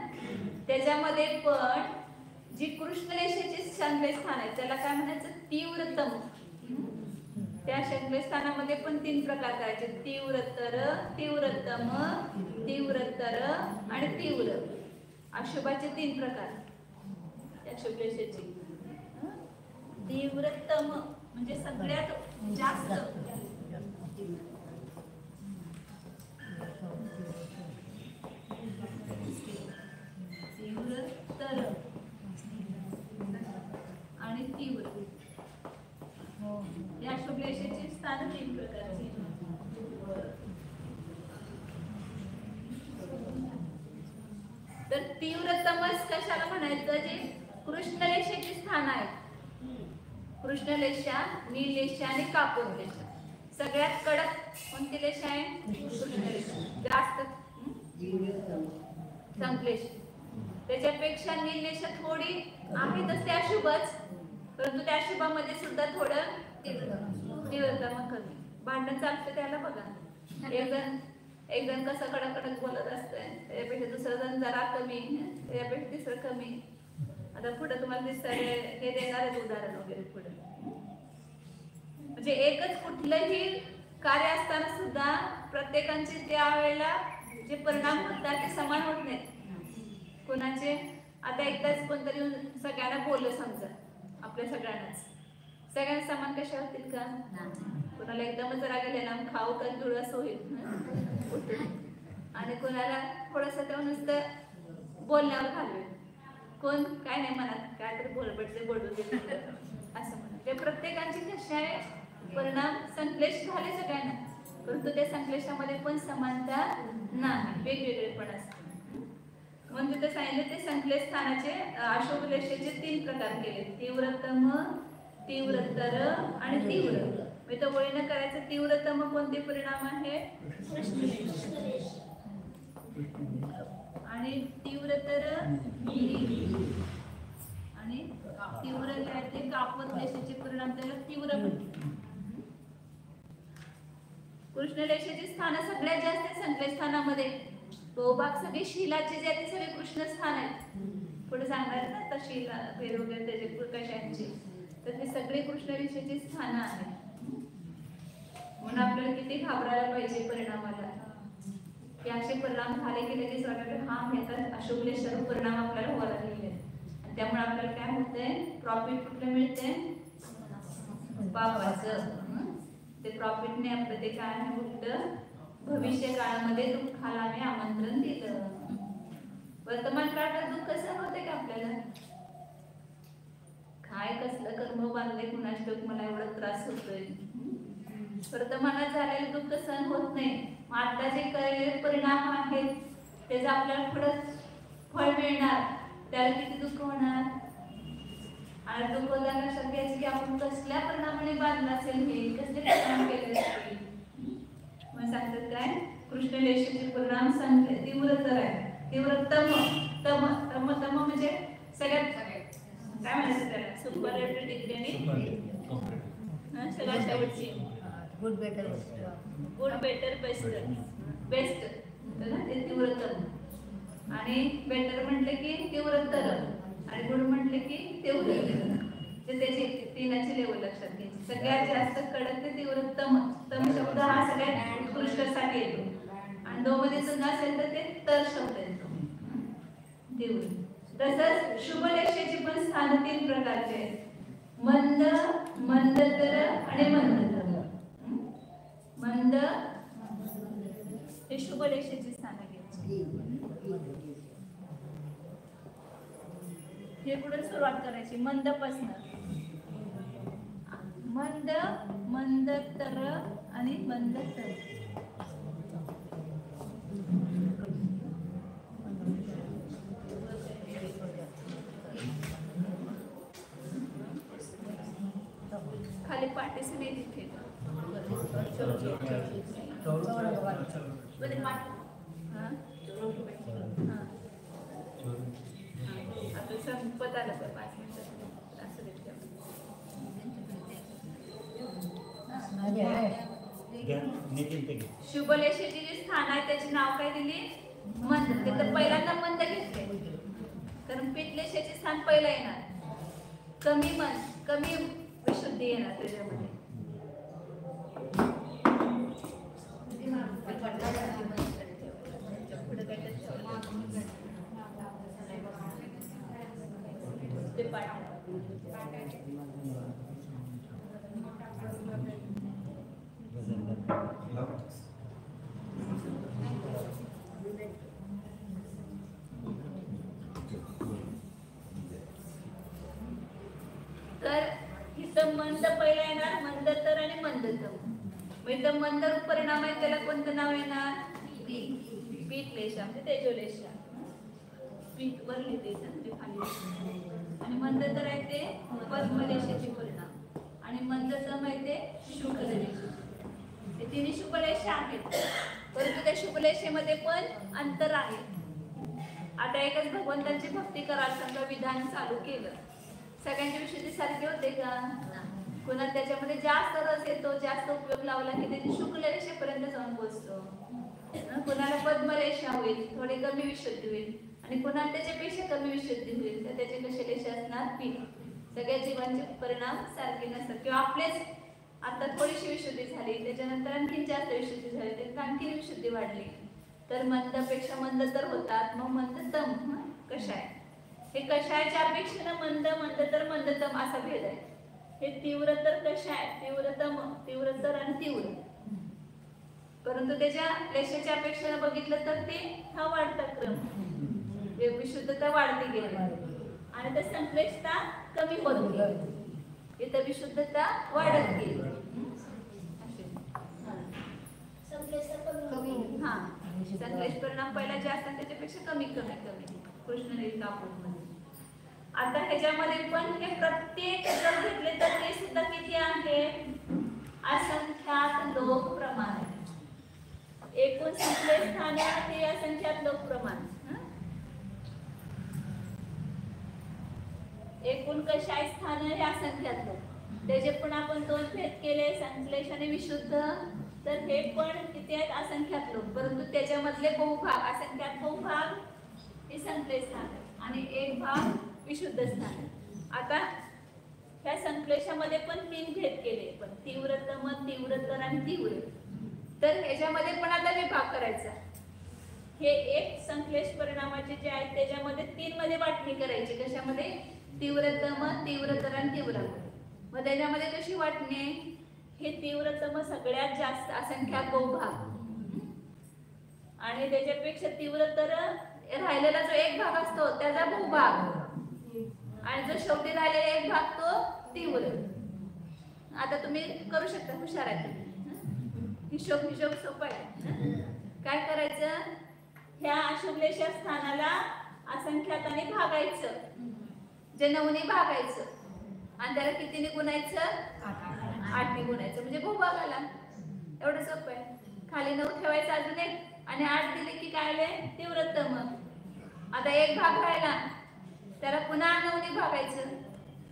त्याच्यामध्ये पण जी कृष्णलेशेची संकलेश स्थान आहे त्याला काय म्हणायचं? तीव्रतम. त्या संकलेश स्थानामध्ये पण 3 प्रकार करायचे: तीव्रतर, तीव्रतम, तीव्रतर आणि तीव्र. अशुभाचे 3 प्रकार. अशुभलेशेची तीव्रतम म्हणजे सगळ्यात जास्त. तीव्रतर आणि तीव्र या अशुभलेशेची स्थान 3 प्रकारची. तर तीव्रतमच कशाला म्हणायचं? जे कृष्णलेशेची स्थान आहेत. कृष्णलेशा, नीललेशा आणि कापूरलेशा. सगळ्यात कडक कोणती लेशा आहे? कृष्णलेशा. जास्त संकलेश. त्याच्यापेक्षा नीललेशा थोडी आहे तसे अशुभच, परंतु त्या अशुभामध्ये सुद्धा थोडं तीव्रता कमी. भांडण चालतं त्याला बघा. एक जण कसं कडक बोलत असतंय, त्याच्यापेक्षा दुसरं जण जरा कमी, त्याच्यापेक्षा तिसरं कमी. आता पुढे तुम्हाला दिसतंय हे देणार आहे उदाहरण वगैरे पुढे. म्हणजे एकच कुठलंही कार्य असताना सुद्धा प्रत्येकांचे त्यावेळेला जे परिणाम होतात ते समान होत नाहीत. कोणाचे आता एकदाच कोणतरी सगळ्यांना बोललं समजा, आपल्या सगळ्यांना समान कशा होतील का? कोणाला एकदमच राग गेले ना खाऊ का जुळ असं होईल. आणि कोणाला थोडस तेव्हा नुसतं बोलण्यावर घालवेल. कोण काय नाही म्हणत, काय तरी बोलबटले बोलू दे असं म्हणत. ते प्रत्येकांची कशा आहे परिणाम संकलेश झाले सगळ्यांना, परंतु त्या संकलेशामध्ये पण समानता नाही, वेगवेगळे पण असते. म्हणून तिथे सांगितले ते संकलेश स्थानाचे अशुभलेशेचे 3 प्रकार केले: तीव्रतम, तीव्रतर आणि तीव्र. मी तर वळीनं करायचं. तीव्रतम कोणते परिणाम आहे? आणि तीव्रतर आणि तीव्र ते कापूरलेशेचे परिणाम त्याला तीव्र म्हणतात. कृष्णलेशेची स्थान सगळ्यात जास्त संकलेश स्थानामध्ये. बहुभाग सगळे शिलाचे जे आहेत ते सगळे कृष्ण स्थान आहेत. पुढे सांगणार ना आता शिला फेर वगैरे त्याचे कशांचे, तर ते सगळे कृष्णलेशेची स्थानं आहेत. म्हणून आपल्याला किती घाबरायला पाहिजे परिणामाला. की असे परिणाम झाले की लगेच वाटतं हा हे तर अशुभलेश परिणाम आपल्याला व्हायला लागलेले आहेत. त्यामुळे आपल्याला काय होतंय? प्रॉफिट कुठलं मिळतंय? पापाचं. ते प्रॉफिटने आपलं ते काय आहे उलट भविष्य काळामध्ये दुःखाला आम्ही आमंत्रण दिलं. वर्तमान काळात दुःख सहन होते का आपल्याला? काय कसलं कर्म बांधले कुणाच ठाऊक, मला एवढा त्रास होतोय. वर्तमानात झालेलं दुःख सहन होत नाही. मग आता जे केलेले परिणाम आहेत त्याचं आपल्याला पुढं फळ मिळणार, त्याला किती दुःख होणार. आणि दुःख होताना लक्षात घ्यायचं की आपण कसल्या परिणामाने बांधलं असेल, हे कसले परिणाम केले असतील. मग सांगतात काय? कृष्णलेशेचे परिणाम तीव्रतर आहे. तीव्रतम तम तम तम म्हणजे सगळ्यात काय म्हणायचं त्याला? सुपरलेटिव्ह डिग्री आणि सगळ्यात शेवटची गुड बेटर बेस्ट बेस्ट ते तीव्रतम. आणि बेटर म्हटले की तीव्रतर आणि गुड म्हटले की तीव्र. ते त्याचे 3ची लेवल लक्षात घ्यायची. सगळ्यात जास्त कडक ते तीव्रतम. तम शब्द हा सगळ्यात उत्कृष्टसाठी येतो. आणि 2 मध्ये सुद्धा असेल तर ते तर शब्द येतो तीव्र. तसंच शुभलेशेची पण स्थान 3 प्रकारचे आहेत: मंद, मंदतर आणि मंदतर. मंद हे शुभलेशेची स्थानं घ्यायची. हे पुढे सुरुवात करायची मंदपासून. मंद, मंदतर आणि मंदतर. खाली पाठीशी नाही तिथे मध्ये पाठ हा? हा. आता संपत आलं तर 5 मिनिटात असं देते. शुभलेशेची जी स्थान आहे त्याचे नाव काय दिली? मंद. ते तर पहिल्यांदा मंद घेतले कारण पित्तलेशेचे स्थान पहिलं येणार. कमी विशुद्धी येणार त्याच्यामध्ये. पुढे काहीतरी ठेवलं. ते पाठ. तर इथं मंद पहिला येणार, मंदतर आणि मंदतम. म्हणजे मंद रूप परिणाम आहे त्याला कोणतं नाव येणार? पीतलेशा म्हणजे तेजोलेशा. पीत वर लिहिते ते खाली. आणि मंदतर आहे ते पद्मलेशाचे परिणाम. आणि मंदतम आहे ते शुक्ललेशा. हे तिन्ही शुभलेशा आहेत. परंतु त्या शुभलेशेमध्ये पण अंतर आहे. आता एकच भगवंतांची भक्ती कराल समजा विधान चालू केलं, सगळ्यांची विशुद्धी सारखी होते का? कोणा त्याच्यामध्ये जास्त रस येतो, जास्त उपयोग लावला की त्याची शुक्ल रेषेपर्यंत जाऊन पोहोचतो. कोणाला पद्मरेषा होईल, थोडी कमी विशुद्धी होईल. आणि कोणाला त्याच्यापेक्षा कमी विशुद्धी होईल तर त्याचे कसे रेषा असणार? पीठ. सगळ्या जीवांचे परिणाम सारखे नसतात. किंवा आपलेच आता थोडीशी विशुद्धी झाली, त्याच्यानंतर आणखी जास्त विशुद्धी झाली, त्यात आणखी विशुद्धी वाढली, तर मंदपेक्षा मंदतर होतात. मग मंदतम कषाय. हे कषायाच्या अपेक्षेनं मंदतर मंदतम असा भेद आहे. हे तीव्रतर कषाय, तीव्रतर आणि तीव्र. परंतु त्याच्या लेशाच्या अपेक्षेनं बघितलं तर ते हा वाढता क्रम, विशुद्धता वाढती गेली आणि त्या संश्लेषता कमी होत गेली. इथं विशुद्धता वाढत गेली. हा, संश्लेष परिणाम पहिला जास्त आणि त्याच्यापेक्षा कमी कृष्णरेखा कापून. आता ह्याच्यामध्ये पण हे प्रत्येक जर घेतले तर ते सुद्धा किती आहे? असंख्यात लोक प्रमाण. एकूण संश्लेष स्थाने ते असंख्यात लोक प्रमाण. एकूण कषाय स्थान हे असंख्यात लोक. त्याचे पण आपण 2 भेद केले, संश्लेष आणि विशुद्ध. तर हे पण किती आहेत? असंख्यात लोक. परंतु त्याच्यामधले बहुभाग, असंख्यात बहुभाग हे संश्लेष स्थान आणि एक भाग विशुद्ध स्थान. आता ह्या संश्लेषामध्ये पण 3 भेद केले, पण तीव्रतम, तीव्रतर आणि तीव्र. तर ह्याच्यामध्ये पण आता विभाग करायचा. हे एक संश्लेष परिणामाचे जे आहेत त्याच्यामध्ये 3 मध्ये वाटणी करायची. कशामध्ये? तीव्रतम, तीव्रतर आणि तीव्र. मग त्याच्यामध्ये कशी वाटणी? हे तीव्रतम सगळ्यात जास्त असंख्यात बहुभाग आणि त्याच्यापेक्षा तीव्रतर राहिलेला जो एक भाग असतो त्याचा बहुभाग आणि जो शेवटी राहिलेला एक भाग तो तीव्र. आता तुम्ही करू शकता, हुशार आहे तुम्ही. हिशोब सोपा आहे. काय करायचं? ह्या अशुभलेशा स्थानाला असंख्याताने भागायचं, जे 9ने भागायचं आणि त्याला कितीने गुणायचं? 8ने गुणायचं, म्हणजे बहुभाग आला. एवढं सोपं आहे. खाली 9 ठेवायचं अजून एक आणि 8 दिले की काय आले? तीव्रतम. आता एक भाग राहिला त्याला पुन्हा 9ने भागायचं,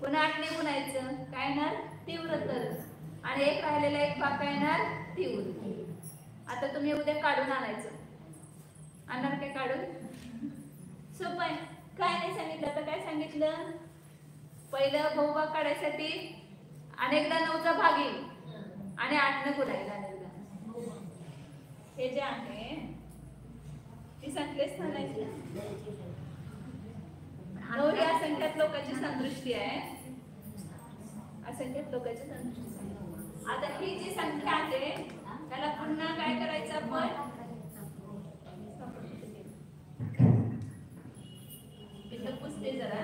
पुन्हा 8ने गुणायचं, काय येणार? तीव्रतर. आणि एक राहिलेला एक भाग काय येणार? तीव्र. आता तुम्ही उद्या काढून आणायचं. आणणार काय काढून? सोपं आहे. काय नाही सांगितलं. आता काय सांगितलं? पहिलं बहुभाग काढायसाठी अनेकदा 9चा भाग येईल आणि 8ने गुणायला अनेकदा. हे जे आहे ती संख्या स्थान आहे. 9 ही असंख्यात लोकांची संदृष्टी आहे. असंख्यात लोकांची संदृष्टी. आता ही जी संख्या आहे त्याला पुन्हा काय करायचं आपण? इथं पुसते जरा.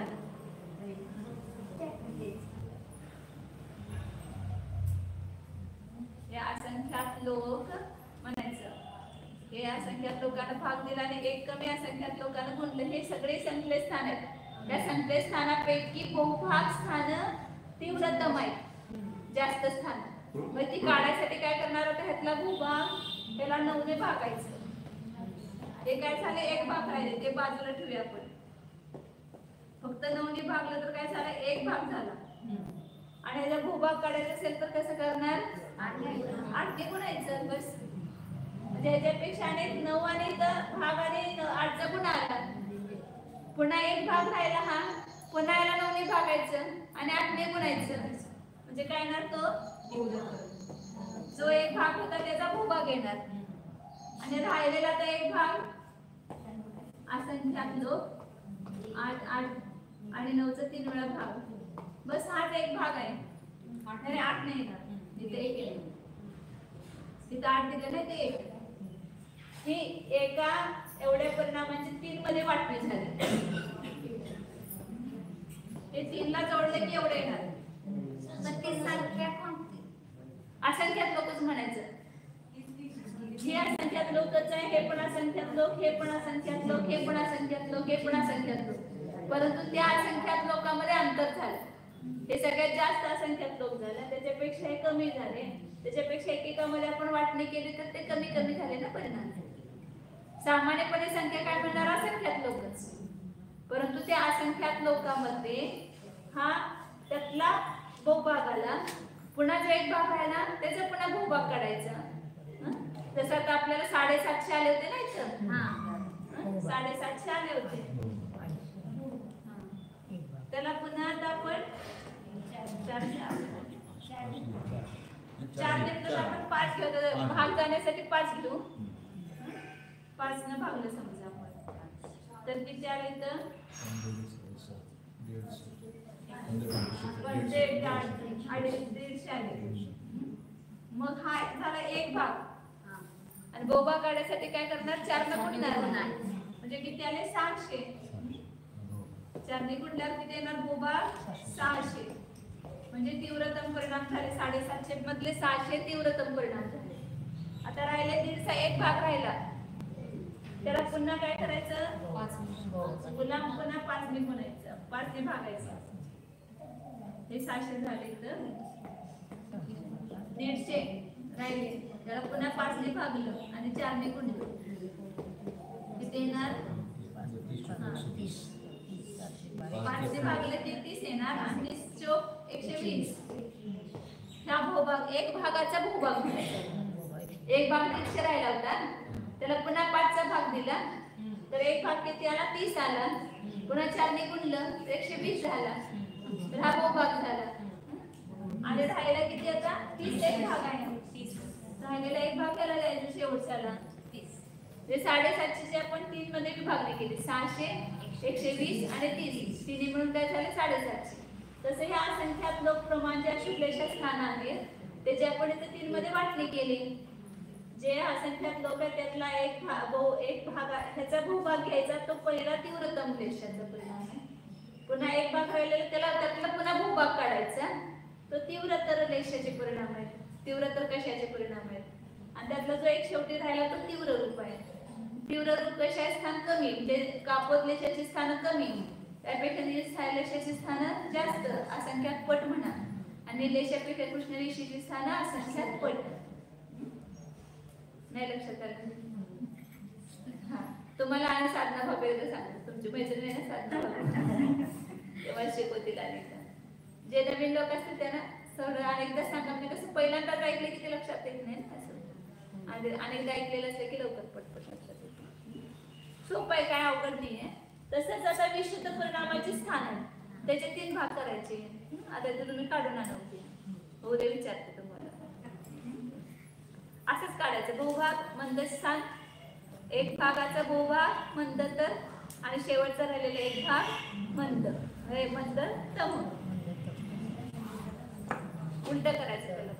या असंख्यात लोक म्हणायचं. हे असंख्यात लोकांना भाग दिला आणि एक कमी असंख्यात लोकांना गुणलं. हे सगळे संख्या स्थान आहेत. त्या संख्या स्थानापैकी बहुभाग स्थान तीव्रतम आहेत. जास्त स्थान. मग ती काढायसाठी काय करणार होतं, ह्यातला भूभाग त्याला 9 ने भागायचं. हे काय झालं, एक भाग राहिले, ते बाजूला ठेवूया आपण. फक्त 9 ने भागलं तर काय झालं, एक भाग झाला. आणि जर भूभाग काढायचा असेल तर कसं करणार, 8 ने गुणायचं बस. म्हणजे ह्याच्यापेक्षा आणि 9 आणि इथं भाग आणि 8चा गुणा आला. पुन्हा एक भाग राहिला, हा पुन्हा याला 9 ने भागायचं आणि 8 ने गुणायचं. म्हणजे काय येणार, तो जो एक भाग होता त्याचा भूभाग येणार. आणि राहिलेला तर एक भाग असंख्यात लोक 8 8 आणि 9चा 3 वेळा भाग. बस हाच एक भाग आहे. 8 नाही येणार, इथे 1 येणार. तिथं 8 दिलं नाही, ते 1. ही एका एवढ्या परिणामांची 3 मध्ये वाटणी झाली. हे 3 ला जोडले की एवढे येणार. मग ती संख्या कोणती? असंख्यात लोकच म्हणायचं. हे असंख्यात लोकच आहे, हे पण असंख्यात लोक, हे पण असंख्यात लोक, हे पण असंख्यात लोक, हे पण असंख्यात लोक. परंतु त्या असंख्यात लोकांमध्ये अंतर झालं. हे सगळ्यात जास्त असंख्यात लोक झाले, त्याच्यापेक्षा हे कमी झाले. त्याच्यापेक्षा एकेकामध्ये आपण वाटणी केली तर ते कमी कमी झाले ना परिणाम. सामान्यपणे संख्या काय म्हणणार, असंख्यात लोकच. परंतु त्या असंख्यात लोकांमध्ये हा त्यातला भूभाग आला. पुन्हा जो एक भाग राहिला त्याचा पुन्हा भूभाग काढायचा. जसं आता आपल्याला 750 आले होते ना इथं, 750 आले होते. त्याला पुन्हा आता आपण 4 ने तर आपण 5 घेऊ. भाग जाण्यासाठी 5 घेऊ. 5 न भागलं समजा आपण, तर किती आले इथं, 150 आले. मग हा झाला एक भाग. आणि भूभाग काढायसाठी काय करणार, 4 न गुणणार. म्हणजे किती आले, 600. 4 ने गुणल्यावर किती येणार, भूभाग 600. म्हणजे तीव्रतम परिणाम झाले. 750 मधले 600 तीव्रतम परिणाम झाले. आता राहिले 150, एक भाग राहिला. त्याला पुन्हा काय करायचं, पुन्हा 5 ने गुणायचं, 5 ने भागायचं. हे 600 झाले. तर 150 राहिले, त्याला पुन्हा 5 ने भागलं आणि 4 ने गुणलं. किती येणार, 5 ने भागले ते 30 येणार. आणि 30 चोक 120. ह्या भूभाग, एक भागाचा भूभाग म्हणायचा. एक भाग 100 राहिला होता, त्याला पुन्हा 5चा भाग दिला तर एक भाग किती आला, 30 आला. पुन्हा 4 ने गुणलं तर 120 झाला. तर हा भूभाग झाला. आणि राहिला किती, आता 30 एक भाग आहे. राहिलेला एक भाग याला द्यायचा शेवटच्याला 30. म्हणजे 750 ची आपण 3 मध्ये विभागणी केली. 600, 120 आणि 30. तिन्ही मिळून काय झाले, 750. तसं हे असंख्यात लोक प्रमाण जे शुक्लेश स्थान आहेत त्याची आपण इथे 3 मध्ये वाटणी केली. जे असंख्यात लोक आहेत त्यातला एक भाग ह्याचा भूभाग घ्यायचा, तो पहिला तीव्रतम क्लेशाचा परिणाम आहे. पुन्हा एक भाग राहिलेला त्यातला पुन्हा भूभाग काढायचा, तो तीव्रतर क्लेशाचे परिणाम आहेत. तीव्रतर कशाचे परिणाम आहेत. आणि त्यातला जो एक शेवटी राहिला तो तीव्र रूप आहे. तीव्र रूप कशाचे स्थान कमी, म्हणजे कापोद क्लेशाची स्थान कमी, त्यापेक्षा लेशाची स्थान जास्त, असंख्यात पट म्हणा. आणि लेशापेक्षा कृष्ण रेषेची स्थान असंख्यात पट. नाही लक्षात आलं, हा तुम्हाला आणि साधना भाभी सांगा, तुमची मैत्रीण आहे ना साधना भाभी, तेव्हा शिकवतील. आणि जे नवीन लोक असतील त्यांना सर अनेकदा सांगा, म्हणजे कसं पहिल्यांदाच ऐकले की ते लक्षात येत नाही असं, आणि अनेकदा ऐकलेलं असलं की लवकर पटपट लक्षात येते. सोपं आहे, काय अवघड नाही आहे. तसंच आता विशुद्ध परिणामाची स्थान आहे, त्याचे 3 भाग करायचे. आता ते तुम्ही काढून आणवते, उद्या विचारते तुम्हाला. असंच काढायचं, भूभाग मंद स्थान, एक भागाचा भूभाग मंदतर आणि शेवटचा राहिलेला एक भाग मंद, हे मंद तम. उलट करायचं त्याला.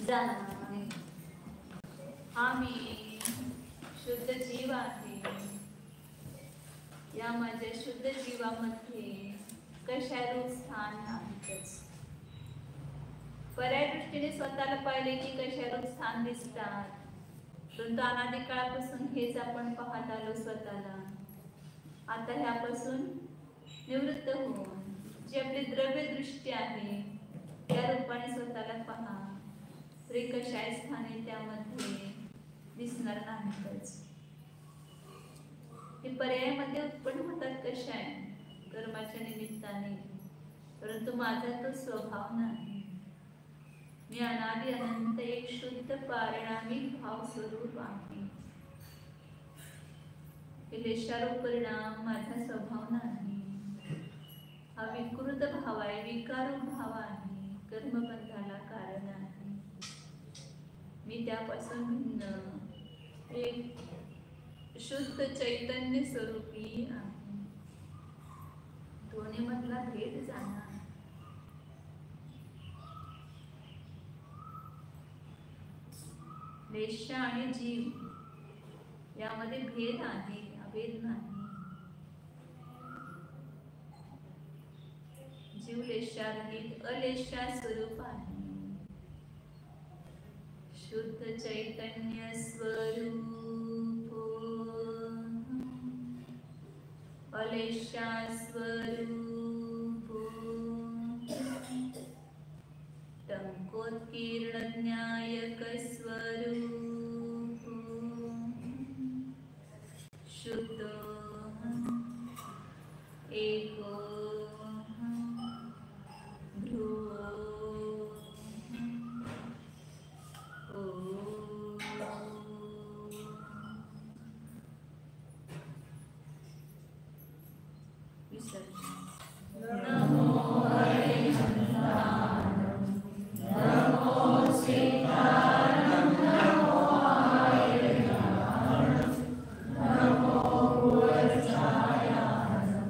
जाणे आम्ही शुद्ध जीव आहे, या माझ्या शुद्ध जीवामध्ये कशारूप स्थान नाहीच. पर्याय दृष्टीने स्वतःला पाहिले की कशारूप स्थान दिसतात, परंतु अनादी काळापासून हेच आपण पाहत आलो स्वतःला. आता ह्यापासून निवृत्त होऊन जी आपली द्रव्य दृष्टी आहे त्या रूपाने स्वतःला पहा. तरी कशाय स्थानी त्यामध्ये दिसणार नाहीतच. हे पर्यायामध्ये उत्पन्न होतात कशाय कर्माच्या निमित्ताने, परंतु माझा तो स्वभाव नाही. मी अनादि अनंत एक शुद्ध पारिणामी भाव स्वरूप आहे. हे लेशारूप परिणाम माझा स्वभाव नाही. हा विकृत भाव आहे, विकारूप भाव आहे, कर्मबंधाला कारण आहे. मी त्यापासून भिन्न एक शुद्ध चैतन्य स्वरूपी आहे. दोन्ही मधला भेद जाणार. लेशा आणि जीव यामध्ये भेद आहे, अभेद नाही. जीव लेशारहित अलेशा स्वरूप आहे. शुद्ध चैतन्य स्वरूप अलेशा स्वरूप